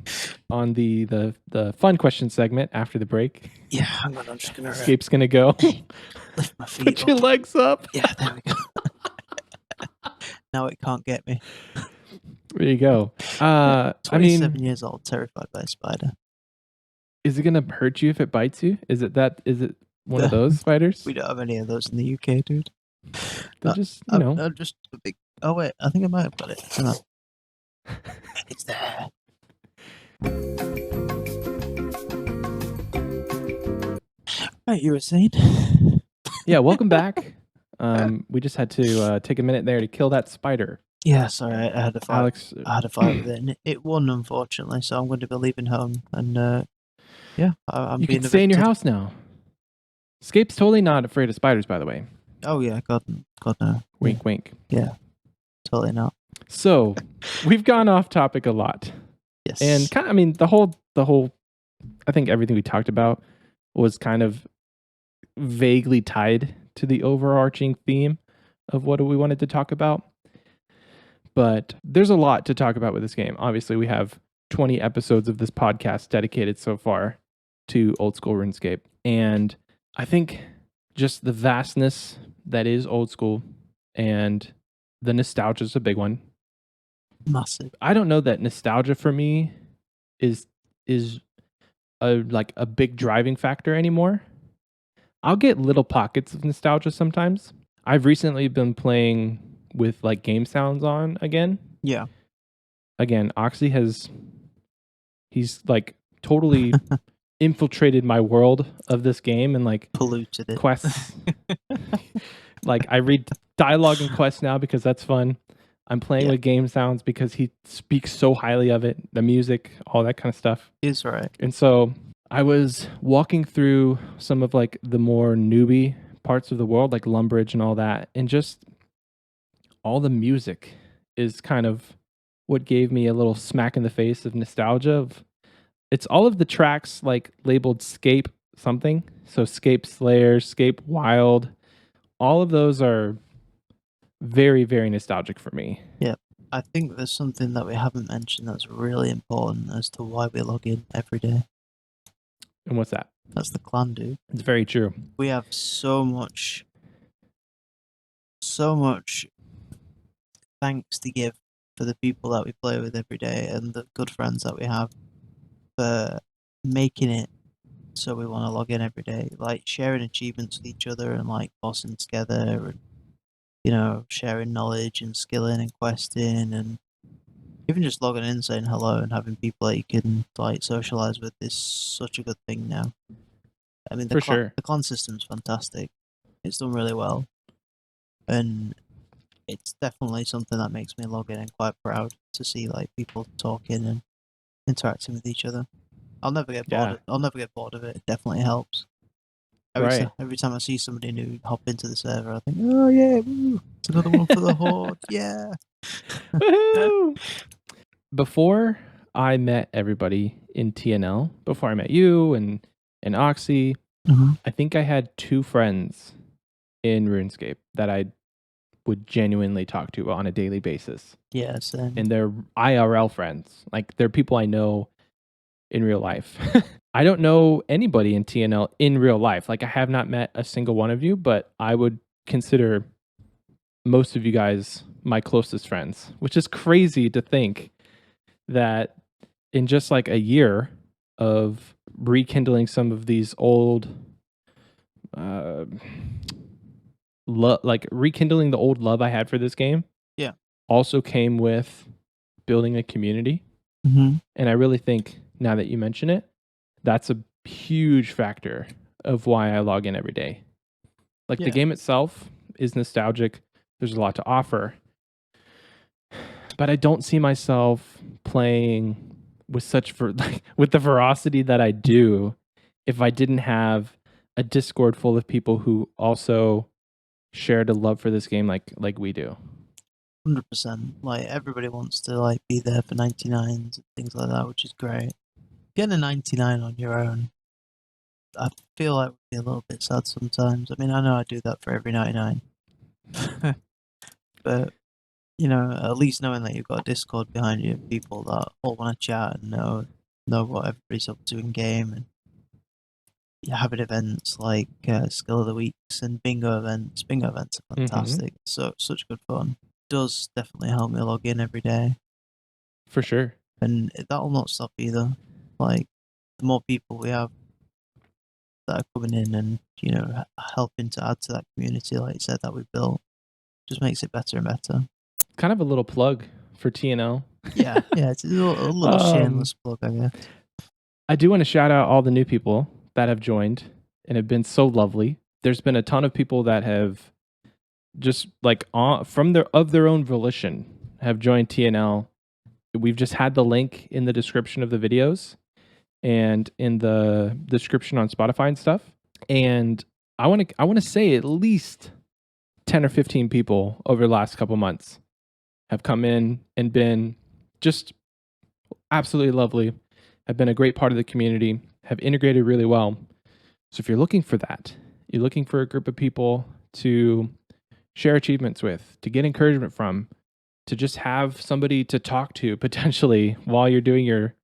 the fun question segment after the break. Yeah, hang on. I'm just going to... Scape's going to go. Lift my feet Put up. your legs up. Yeah, there we go. Now it can't get me. There you go. 27 years old, terrified by a spider. Is it going to hurt you if it bites you? Is it one of those spiders? We don't have any of those in the UK, dude. They're just, you know. Just a big... Oh, wait. I think I might have got it. Hang on. It's there. Right, you were saying? Yeah, welcome back. We just had to take a minute there to kill that spider. Yeah, sorry, I had a fight. Alex, I had a fight with it, and it won, unfortunately. So I'm going to be leaving home, and yeah, I'm. You being can stay in your house now. Scape's totally not afraid of spiders, by the way. Oh yeah, God no. Wink, wink. Yeah, totally not. So, we've gone off topic a lot. Yes. And kind of, I mean, the whole, I think everything we talked about was kind of vaguely tied to the overarching theme of what we wanted to talk about. But there's a lot to talk about with this game. Obviously, we have 20 episodes of this podcast dedicated so far to old school RuneScape. And I think just the vastness that is old school and the nostalgia is a big one. Massive. I don't know that nostalgia for me is a big driving factor anymore. I'll get little pockets of nostalgia sometimes. I've recently been playing with like game sounds on again. Yeah. Again, Oxie he's like totally infiltrated my world of this game and like polluted it. Quests. Like I read dialogue and quests now because that's fun. I'm playing with game sounds because he speaks so highly of it, the music, all that kind of stuff. He's right. And so I was walking through some of like the more newbie parts of the world, like Lumbridge and all that, and just all the music is kind of what gave me a little smack in the face of nostalgia. It's all of the tracks like labeled Scape something. So Scape Slayer, Scape Wild, all of those are very, very nostalgic for me. Yeah. I think there's something that we haven't mentioned that's really important as to why we log in every day. And what's that? That's the clan, dude. It's very true. We have so much thanks to give for the people that we play with every day and the good friends that we have for making it so we want to log in every day. Like sharing achievements with each other and like bossing together and, you know, sharing knowledge and skilling and questing and Even just logging in, saying hello, and having people that you can like socialize with is such a good thing now. I mean, For sure. the clan system's fantastic. It's done really well, and it's definitely something that makes me log in and quite proud to see like people talking and interacting with each other. I'll never get bored. Yeah. I'll never get bored of it. It definitely helps. Right. Every time I see somebody new hop into the server, I think, oh yeah, woo, it's another one for the horde. Yeah. Woohoo! Before I met everybody in TNL, before I met you and Oxie, I think I had 2 friends in RuneScape that I would genuinely talk to on a daily basis. Yeah, same. And they're IRL friends. Like, they're people I know in real life. I don't know anybody in TNL in real life. Like, I have not met a single one of you, but I would consider most of you guys my closest friends, which is crazy to think that in just like a year of rekindling some of these old like rekindling the old love I had for this game. Yeah. Also came with building a community. Mm-hmm. And I really think now that you mention it, that's a huge factor of why I log in every day. Like the game itself is nostalgic. There's a lot to offer. But I don't see myself playing with with the ferocity that I do if I didn't have a Discord full of people who also shared a love for this game like we do. 100%. Like everybody wants to like be there for 99s and things like that, which is great. Getting a 99 on your own, I feel like would be a little bit sad sometimes. I mean, I know I do that for every 99. But you know, at least knowing that you've got a Discord behind you, people that all want to chat and know what everybody's up to in game, and having events like Skill of the Weeks and Bingo events. Bingo events are fantastic. So such good fun. Does definitely help me log in every day. For sure. And that will not stop either. Like the more people we have that are coming in and you know helping to add to that community, like you said, that we've built, just makes it better and better. Kind of a little plug for TNL. Yeah, it's a little shameless plug, I guess. I do want to shout out all the new people that have joined and have been so lovely. There's been a ton of people that have just like of their own volition have joined TNL. We've just had the link in the description of the videos and in the description on Spotify and stuff. And I want to say at least 10 or 15 people over the last couple months have come in and been just absolutely lovely, have been a great part of the community, have integrated really well. So if you're looking for that, you're looking for a group of people to share achievements with, to get encouragement from, to just have somebody to talk to potentially while you're doing your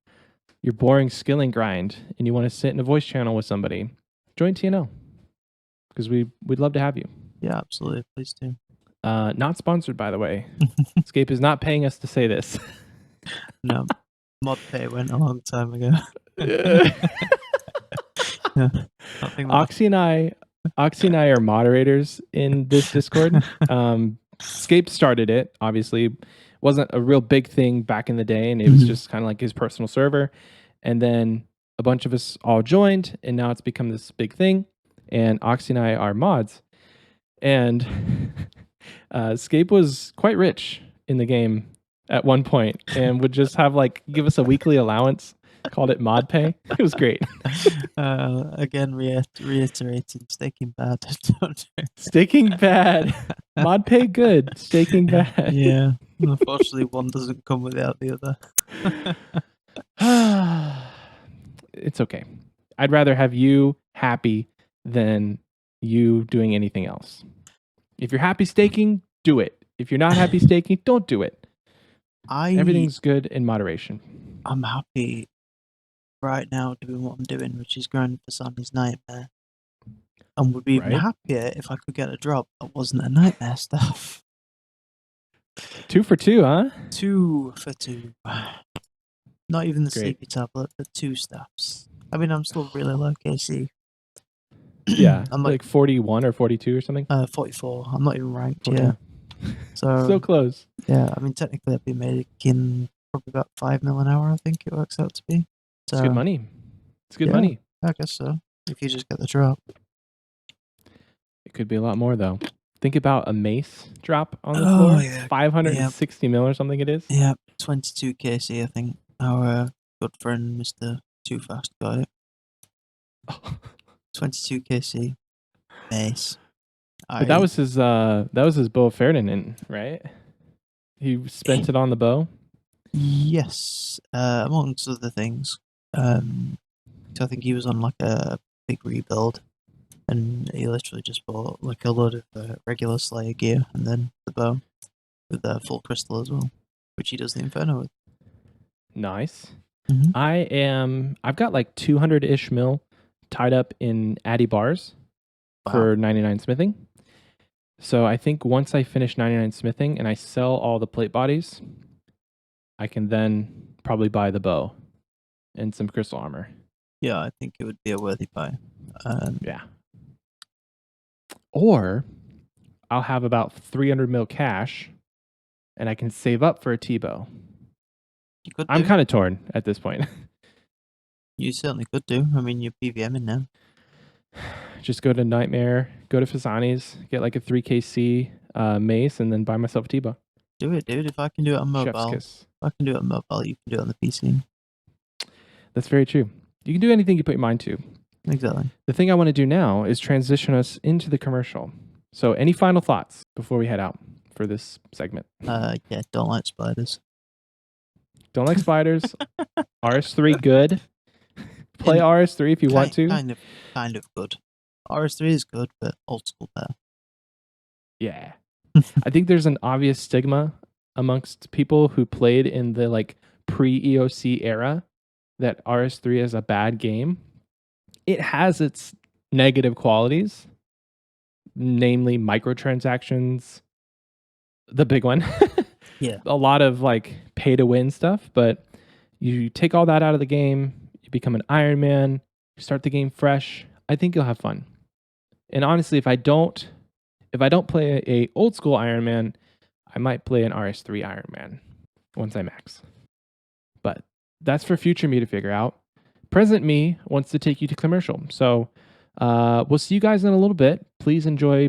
boring skilling grind and you want to sit in a voice channel with somebody, join TNL because we'd love to have you. Yeah, absolutely. Please do. Not sponsored, by the way. Scape is not paying us to say this. No, mod pay went a long time ago. Oxie and I are moderators in this Discord. Scape started it, obviously. Wasn't a real big thing back in the day, and it was just kind of like his personal server. And then a bunch of us all joined, and now it's become this big thing. And Oxie and I are mods. And Scape was quite rich in the game at one point and would just have give us a weekly allowance, called it mod pay. It was great. Again, reiterating, staking bad. Staking bad. Mod pay good. Staking bad. Yeah. Unfortunately, one doesn't come without the other. It's okay. I'd rather have you happy than you doing anything else. If you're happy staking, do it. If you're not happy staking, don't do it. Everything's good in moderation. I'm happy right now doing what I'm doing, which is grinding for Sandy's Nightmare. And would be even happier if I could get a drop that wasn't a nightmare stuff. 2 for 2, huh? 2 for 2. Not even the sleepy tablet, but 2 staffs. I mean, I'm still really low KC. Yeah, I'm like 41 or 42 or something. 44. I'm not even ranked yet. So close. Yeah, I mean, technically I'd be making probably about 5 mil an hour, I think it works out to be. It's good money. It's good yeah. money. I guess so. If you just get the drop. It could be a lot more though. Think about a mace drop on the Oh, floor. yeah. 560 mil or something it is. Yeah, 22 KC, I think. Our good friend, Mr. Too Fast, got it. 22 KC. Mace. But that was his bow of Ferdinand, right? He spent it on the bow. Yes, amongst other things. So I think he was on like a big rebuild, and he literally just bought like a load of regular Slayer gear and then the bow with the full crystal as well, which he does the Inferno with. Nice. Mm-hmm. I've got like 200-ish mil tied up in Addy bars for 99 smithing. So I think once I finish 99 smithing and I sell all the plate bodies, I can then probably buy the bow and some crystal armor. Yeah, I think it would be a worthy buy. Yeah. Or I'll have about 300 mil cash and I can save up for a T-bow. You could. I'm kind of torn at this point. You certainly could do. I mean, you're PVMing now. Just go to Nightmare, go to Fasani's, get like a 3KC mace, and then buy myself a T-bow. Do it, dude. If I can do it on mobile, Chef's kiss. if I can do it on mobile, you can do it on the PC. That's very true. You can do anything you put your mind to. Exactly. The thing I want to do now is transition us into the commercial. So any final thoughts before we head out for this segment? Yeah, don't like spiders. Don't like spiders. RS3 good. Play RS3 if you want to. Kind of good. RS3 is good, but old school better. Yeah. I think there's an obvious stigma amongst people who played in the like pre-EOC era that RS3 is a bad game. It has its negative qualities, namely microtransactions, the big one. Yeah. A lot of like pay to win stuff, but you take all that out of the game, you become an Iron Man, you start the game fresh. I think you'll have fun. And honestly, if I don't play a old school Iron Man, I might play an RS3 Iron Man once I max. But that's for future me to figure out. Present me wants to take you to commercial. So we'll see you guys in a little bit. Please enjoy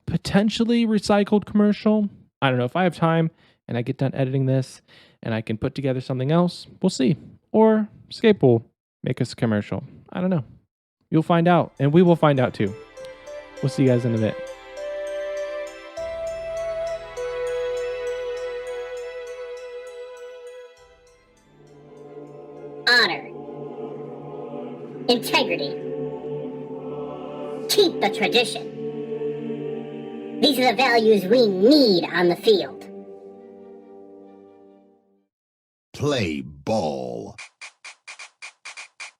potentially recycled commercial. I don't know if I have time and I get done editing this and I can put together something else. We'll see. Or Scape will make us a commercial. I don't know. You'll find out. And we will find out too. We'll see you guys in a bit. Honor. Integrity. Keep the tradition. These are the values we need on the field. Play ball.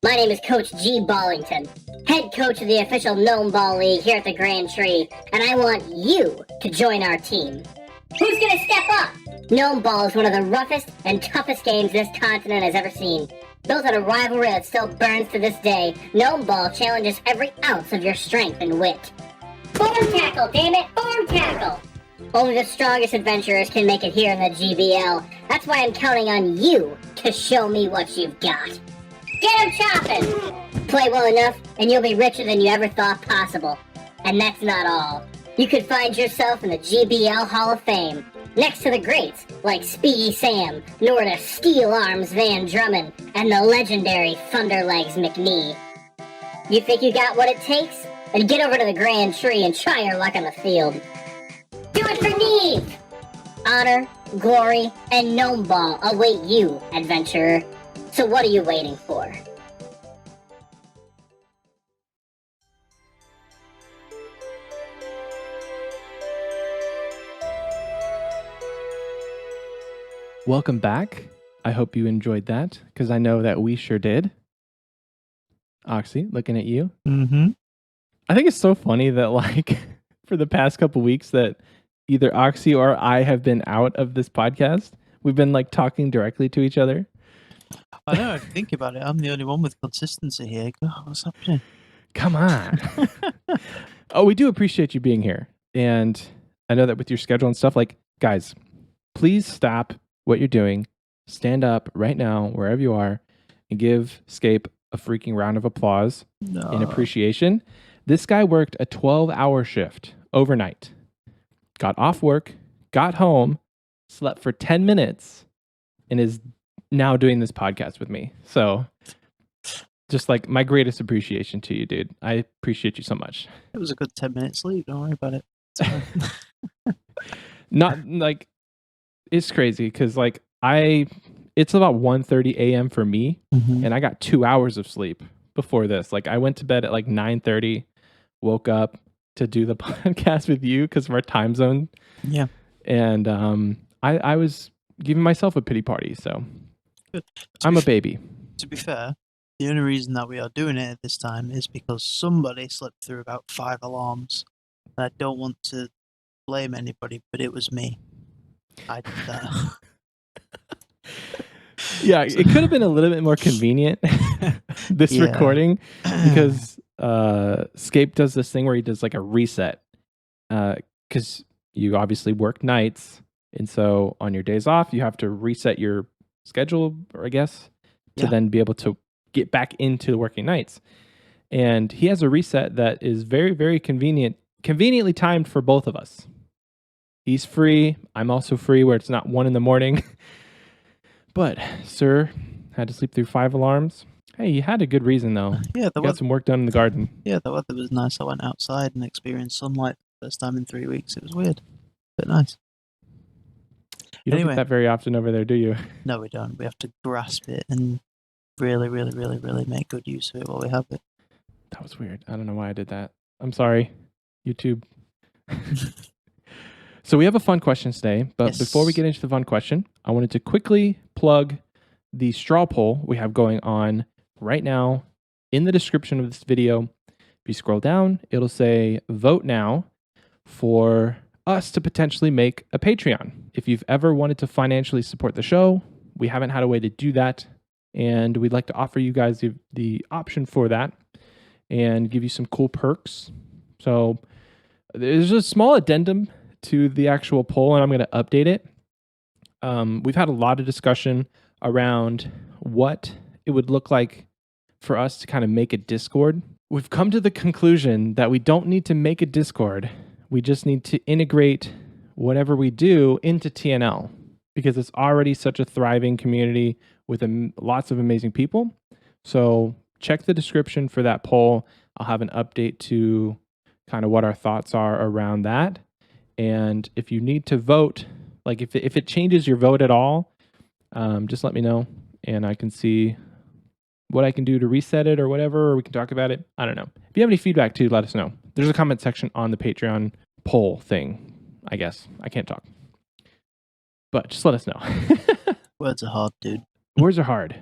My name is Coach G. Ballington, head coach of the official Gnome Ball League here at the Grand Tree, and I want you to join our team. Who's gonna step up? Gnome Ball is one of the roughest and toughest games this continent has ever seen. Built on a rivalry that still burns to this day, Gnome Ball challenges every ounce of your strength and wit. Form tackle, damn it! Form tackle! Only the strongest adventurers can make it here in the GBL. That's why I'm counting on you to show me what you've got. Get 'em chopping! Play well enough, and you'll be richer than you ever thought possible. And that's not all. You could find yourself in the GBL Hall of Fame, next to the greats like Speedy Sam, nor to Steel Arms Van Drummond, and the legendary Thunderlegs McNee. You think you got what it takes? Then get over to the Grand Tree and try your luck on the field. Do it for Neve! Honor, glory, and Gnome Ball await you, adventurer. So what are you waiting for? Welcome back. I hope you enjoyed that, because I know that we sure did. Oxie, looking at you. Mm-hmm. I think it's so funny that like for the past couple weeks that either Oxie or I have been out of this podcast. We've been like talking directly to each other. I know, if you think about it, I'm the only one with consistency here. God, what's happening? Come on. Oh, we do appreciate you being here. And I know that with your schedule and stuff, like, guys, please stop what you're doing. stand up right now, wherever you are, and give Scape a freaking round of applause in appreciation. This guy worked a 12-hour shift overnight, got off work, got home, slept for 10 minutes, and is now doing this podcast with me. So just like my greatest appreciation to you, dude. I appreciate you so much. It was a good 10 minutes sleep. Don't worry about it. It's fine. Not like it's crazy because like it's about 1:30 a.m. for me, and I got 2 hours of sleep before this. Like I went to bed at like 9:30, woke up to do the podcast with you because of our time zone. Yeah. And I was giving myself a pity party, so Good. I'm a baby. To be fair, the only reason that we are doing it at this time is because somebody slept through about 5 alarms. And I don't want to blame anybody, but it was me. I did that. Yeah, it could have been a little bit more convenient, this recording, because Scape does this thing where he does like a reset. Because you obviously work nights, and so on your days off, you have to reset your schedule, or I guess, to then be able to get back into working nights. And he has a reset that is very, very conveniently timed for both of us. He's free. I'm also free where it's not 1 a.m. But sir had to sleep through 5 alarms. Hey, you had a good reason though. Yeah, You got some work done in the garden. Yeah, the weather was nice. I went outside and experienced sunlight for the first time in 3 weeks. It was weird, but nice. You don't Anyway. get that very often over there, do you? No, we don't. We have to grasp it and really, really, really, really make good use of it while we have it. That was weird. I don't know why I did that. I'm sorry, YouTube. So we have a fun question today, but before we get into the fun question, I wanted to quickly plug the straw poll we have going on right now in the description of this video. If you scroll down, it'll say vote now for us to potentially make a Patreon. If you've ever wanted to financially support the show, we haven't had a way to do that, and we'd like to offer you guys the option for that and give you some cool perks. So there's a small addendum to the actual poll, and I'm going to update it. We've had a lot of discussion around what it would look like for us to kind of make a Discord. We've come to the conclusion that we don't need to make a Discord. We just need to integrate whatever we do into TNL, because it's already such a thriving community with lots of amazing people. So check the description for that poll. I'll have an update to kind of what our thoughts are around that. And if you need to vote, like if it changes your vote at all, just let me know and I can see what I can do to reset it or whatever, or we can talk about it. I don't know. If you have any feedback too, let us know. There's a comment section on the Patreon poll thing, I guess. I can't talk. But just let us know. Words are hard, dude. Words are hard.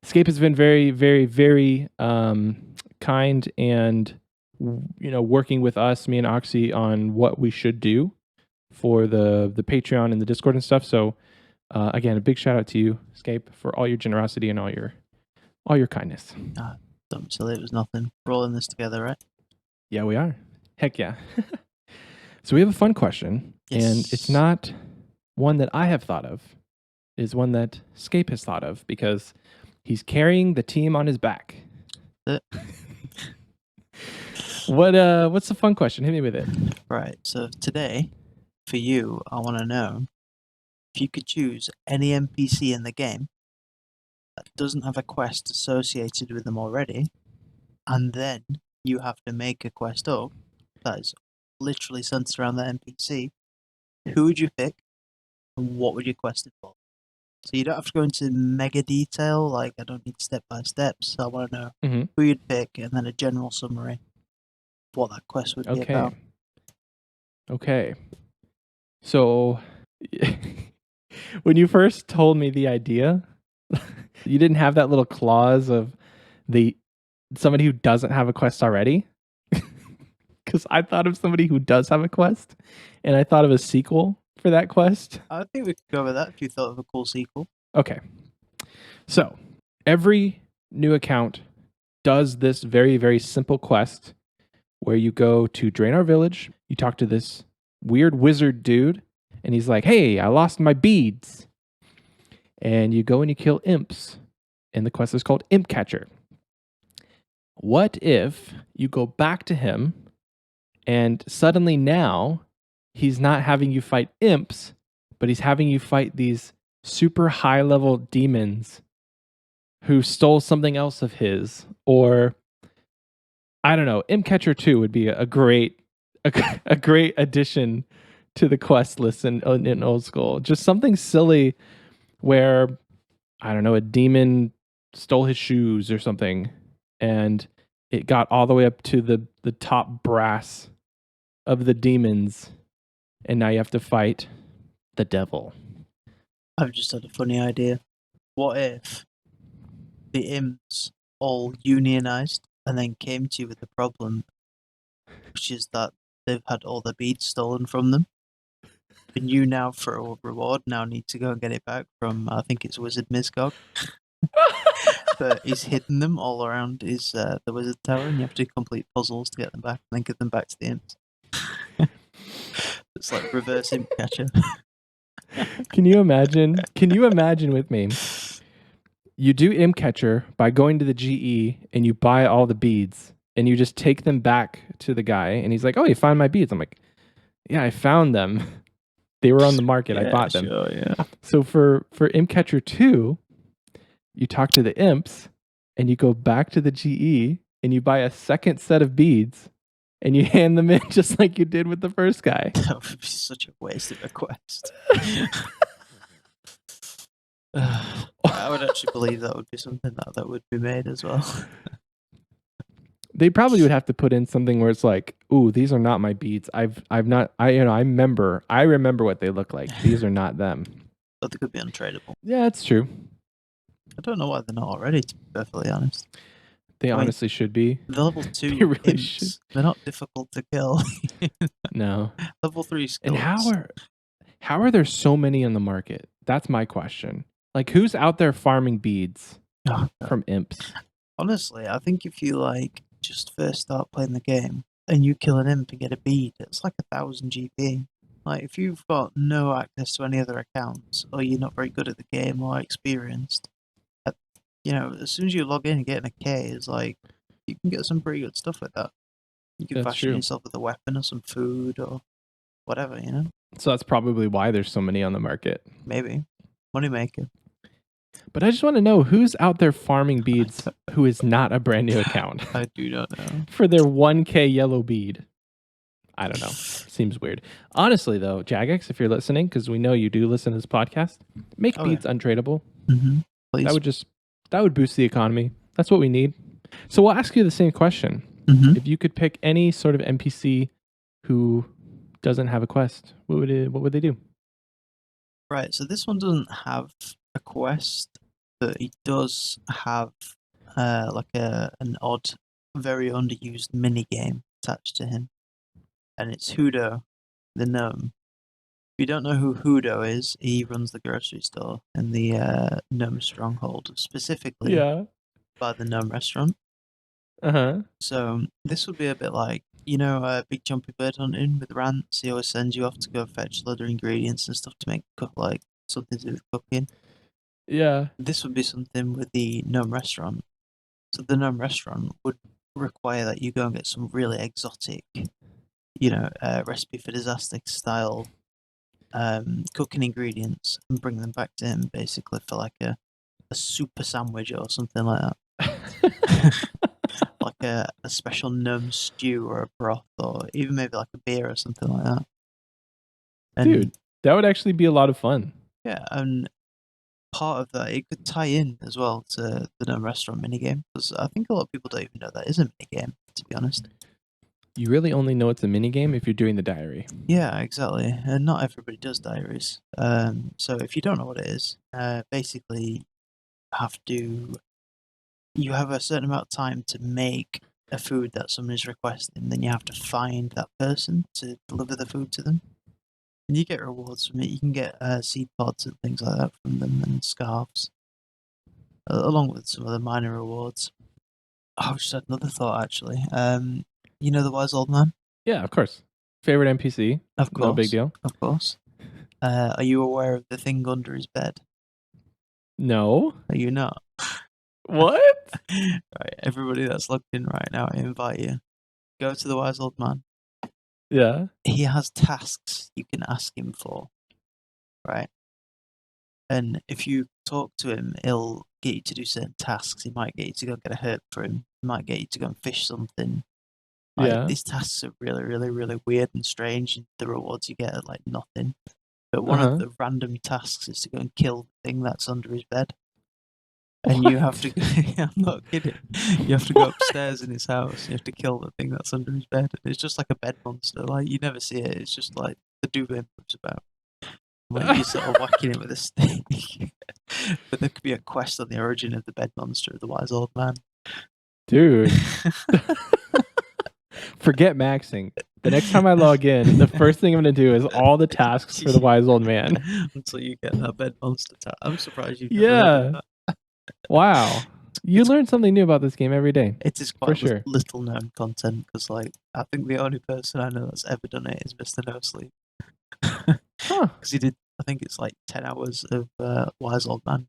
Scape has been very, very, very kind and working with us, me and Oxie, on what we should do for the Patreon and the Discord and stuff. So again, a big shout out to you, Scape, for all your generosity and all your kindness. Don't be silly, it was nothing. We're all in this together, right? Yeah, we are. Heck yeah. So we have a fun question, and it's not one that I have thought of. It is one that Scape has thought of because he's carrying the team on his back. What's the fun question? Hit me with it. Right, so today, for you, I want to know if you could choose any NPC in the game that doesn't have a quest associated with them already, and then you have to make a quest up that is literally centered around that NPC, who would you pick, and what would you quest it for? So you don't have to go into mega detail, like I don't need step by steps. I want to know who you'd pick, and then a general summary of what that quest would be about. Okay. So when you first told me the idea, you didn't have that little clause of somebody who doesn't have a quest already. Because I thought of somebody who does have a quest, and I thought of a sequel for that quest. I think we could go with that if you thought of a cool sequel. Okay. So every new account does this very, very simple quest where you go to Draenor Village, you talk to this weird wizard dude, and he's like, hey, I lost my beads. and you go and you kill imps, and the quest is called Imp Catcher. What if you go back to him, and suddenly now he's not having you fight imps, but he's having you fight these super high level demons who stole something else of his, or I don't know. Imp Catcher 2 would be a great addition to the quest list in old school. Just something silly where I don't know, a demon stole his shoes or something, and it got all the way up to the top brass of the demons, and now you have to fight the devil. I've just had a funny idea. What if the imps all unionized and then came to you with the problem, which is that they've had all the beads stolen from them, and you now, for a reward, now need to go and get it back from, I think it's Wizard Mizgog. But he's hidden them all around his the wizard tower, and you have to complete puzzles to get them back, and then give them back to the imps. It's like reverse imp catcher. Can you imagine? Can you imagine with me? You do Imp Catcher by going to the GE and you buy all the beads, and you just take them back to the guy, and he's like, "Oh, you found my beads." I'm like, "Yeah, I found them. They were on the market. I bought them." Sure, yeah. So for Imp Catcher 2, you talk to the imps, and you go back to the GE, and you buy a second set of beads, and you hand them in just like you did with the first guy. That would be such a waste of a quest. I would actually believe that would be something that would be made as well. They probably would have to put in something where it's like, "Ooh, these are not my beads. I remember what they look like. These are not them." But they could be untradeable. Yeah, it's true. I don't know why they're not already, to be perfectly honest. They honestly should be. The level 2 They really imps, should. they're not difficult to kill. No. Level 3 skills. And how are there so many on the market? That's my question. Like, who's out there farming beads from imps? Honestly, I think if you just first start playing the game and you kill an imp and get a bead, it's like 1,000 GP. Like, if you've got no access to any other accounts, or you're not very good at the game or experienced, as soon as you log in and get an AK, it's like you can get some pretty good stuff with that. You can fashion yourself with a weapon or some food or whatever, So that's probably why there's so many on the market. Maybe. Moneymaker. But I just want to know who's out there farming beads who is not a brand new account. I do not know. For their 1K yellow bead. I don't know. Seems weird. Honestly, though, Jagex, if you're listening, because we know you do listen to this podcast, make beads untradeable. Mm-hmm. Please. That would boost the economy. That's what we need. So we'll ask you the same question. Mm-hmm. If you could pick any sort of NPC who doesn't have a quest, what would they do? Right, so this one doesn't have a quest, but it does have an odd, very underused mini game attached to him, and it's Hudo, the gnome. If you don't know who Hudo is, he runs the grocery store in the gnome stronghold, specifically by the gnome restaurant. So this would be a bit like, Big Jumpy Bird Hunting with Rants. He always sends you off to go fetch other ingredients and stuff to make something to do with cooking. Yeah. This would be something with the gnome restaurant. So the gnome restaurant would require that you go and get some really exotic, recipe for disaster style cooking ingredients and bring them back to him, basically for like a super sandwich or something like that. Like a special gnome stew or a broth, or even maybe like a beer or something like that. And, dude, that would actually be a lot of fun. Yeah, and part of that, it could tie in as well to the gnome restaurant minigame, because I think a lot of people don't even know that is a minigame, to be honest. You really only know it's a minigame if you're doing the diary. Yeah, exactly. And not everybody does diaries. So if you don't know what it is, basically you have a certain amount of time to make a food that someone is requesting, then you have to find that person to deliver the food to them. And you get rewards from it. You can get seed pods and things like that from them, and scarves, along with some other minor rewards. Oh, I just had another thought, actually. You know the Wise Old Man? Yeah, of course. Favorite NPC? Of course. No big deal. Of course. Are you aware of the thing under his bed? No. Are you not? What? Right, everybody that's logged in right now, I invite you. Go to the Wise Old Man. Yeah. He has tasks you can ask him for, right? And if you talk to him, he'll get you to do certain tasks. He might get you to go get a herb for him. He might get you to go and fish something. Like, Yeah. these tasks are really, really, really weird and strange. And the rewards you get are like nothing. But one of the random tasks is to go and kill the thing that's under his bed. And you have to go, I'm not kidding. You have to go upstairs in his house. You have to kill the thing that's under his bed. It's just like a bed monster. Like, you never see it. It's just like the duvet moves about. Like, you're sort of whacking it with a stick. But there could be a quest on the origin of the bed monster of the Wise Old Man. Dude. Forget maxing. The next time I log in, the first thing I'm going to do is all the tasks for the Wise Old Man. Until you get that bed monster task. I'm surprised you've Yeah. never heard of that. Wow. You learn something new about this game every day. It is quite For sure. little known content because, like, I think the only person I know that's ever done it is Mr. No Sleep. Huh. Because he did, I think it's like 10 hours of Wise Old Man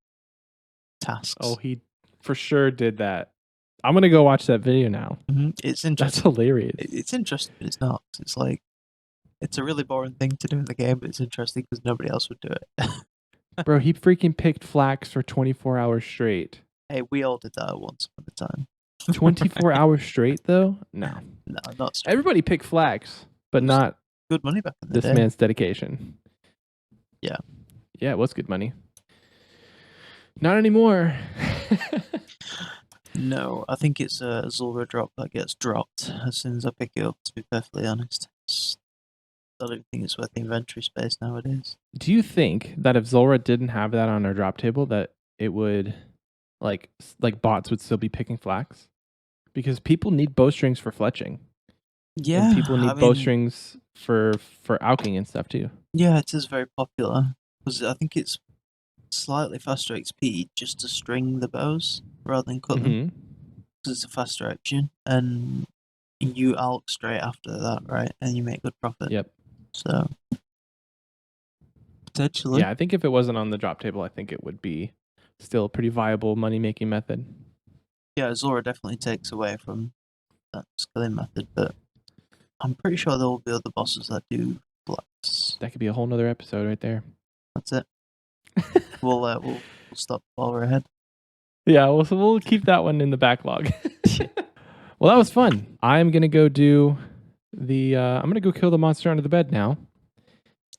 tasks. Oh, he for sure did that. I'm going to go watch that video now. It's That's interesting. hilarious. It's interesting, but it's not. 'Cause it's like, it's a really boring thing to do in the game, but it's interesting because nobody else would do it. Bro, he freaking picked flax for 24 hours straight. Hey, we all did that at once upon a time. 24 hours straight, though? No. No, not straight. Everybody picked flax, but not Good money back in the this day. man's dedication. Yeah. Yeah, it was good money. Not anymore. No, I think it's a Zulra drop that gets dropped as soon as I pick it up, to be perfectly honest. I don't think it's worth the inventory space nowadays. Do you think that if Zulra didn't have that on our drop table, that it would, like bots would still be picking flax? Because people need bowstrings for fletching. Yeah, And people need I mean, bowstrings for alching and stuff too. yeah, it is very popular because I think it's slightly faster XP just to string the bows rather than cut them Mhm. because it's a faster action and you alch straight after that, right? And you make good profit. Yep. So potentially, Yeah, I think if it wasn't on the drop table, I think it would be still a pretty viable money making method. yeah, Zora definitely takes away from that skilling method, but I'm pretty sure there will be other bosses that do flex. That could be a whole nother episode right there. That's it. We'll stop while we're ahead. Yeah, we'll keep that one in the backlog. Well, that was fun. I'm gonna go do the. I'm gonna go kill the monster under the bed now.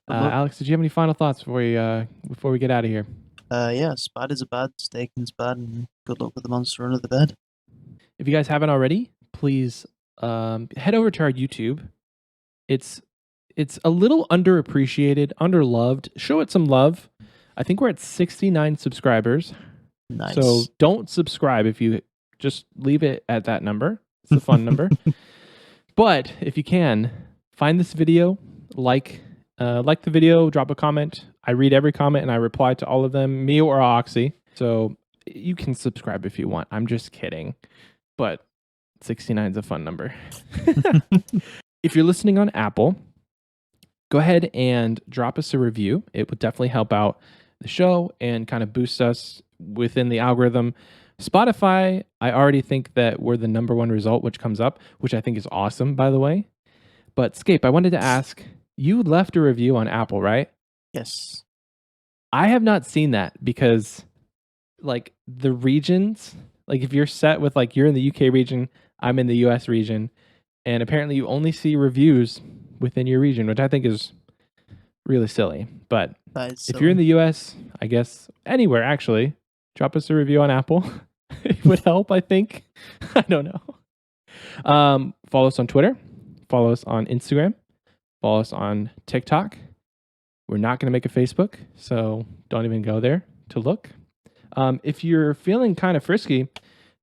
Good luck. Alex, did you have any final thoughts before we get out of here? Yeah, spiders are bad, staking's bad, and good luck with the monster under the bed. If you guys haven't already, please head over to our YouTube. It's a little underappreciated, underloved. Show it some love. I think we're at 69 subscribers. Nice. So don't subscribe if you just leave it at that number. It's a fun number. But if you can, find this video, like the video, drop a comment. I read every comment and I reply to all of them, me or Oxie. So you can subscribe if you want. I'm just kidding. But 69 is a fun number. If you're listening on Apple, go ahead and drop us a review. It would definitely help out the show and kind of boost us within the algorithm. Spotify, I already think that we're the #1 result, which comes up, which I think is awesome, by the way. But Scape, I wanted to ask, you left a review on Apple, right? Yes. I have not seen that because like the regions, like if you're set with like you're in the UK region, I'm in the US region, and apparently you only see reviews within your region, which I think is really silly. But That is if you're in the US, I guess anywhere actually, drop us a review on Apple. It would help, I think. I don't know. Follow us on Twitter. Follow us on Instagram. Follow us on TikTok. We're not going to make a Facebook, so don't even go there to look. If you're feeling kind of frisky,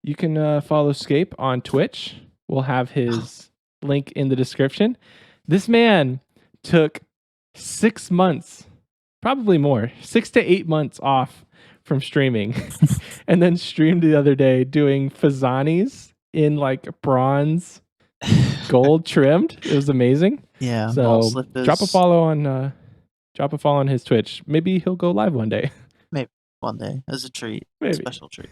you can follow Scape on Twitch. We'll have his link in the description. This man took 6 months, probably more, 6 to 8 months off from streaming and then streamed the other day doing Fazanis in like bronze gold trimmed. It was amazing. Yeah. So ball slippers. drop a follow on his Twitch. Maybe he'll go live one day. Maybe. one day as a treat, Maybe. special treat.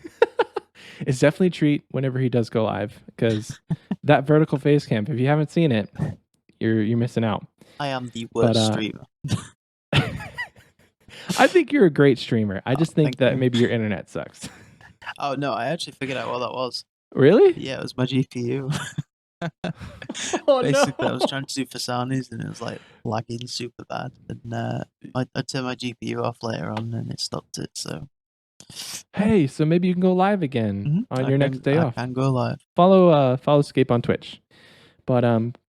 It's definitely a treat whenever he does go live, because that vertical face camp, if you haven't seen it, you're missing out. I am the worst streamer. I think you're a great streamer. I just think thank that you. maybe your internet sucks. Oh no, I actually figured out what that was. Really? Yeah, it was my GPU. Oh Basically, I no! was trying to do Fasanis and it was like lagging super bad. And I turned my GPU off later on and it stopped it. So Hey, so maybe you can go live again on your next day off. I can go live. Follow Scape on Twitch. But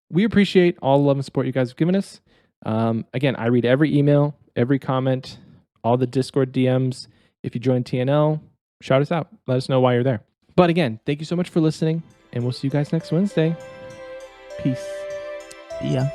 we appreciate all the love and support you guys have given us. Again, I read every email, every comment, all the Discord DMs. If you join TNL, shout us out. Let us know why you're there. But again, thank you so much for listening, and we'll see you guys next Wednesday. Peace. Yeah.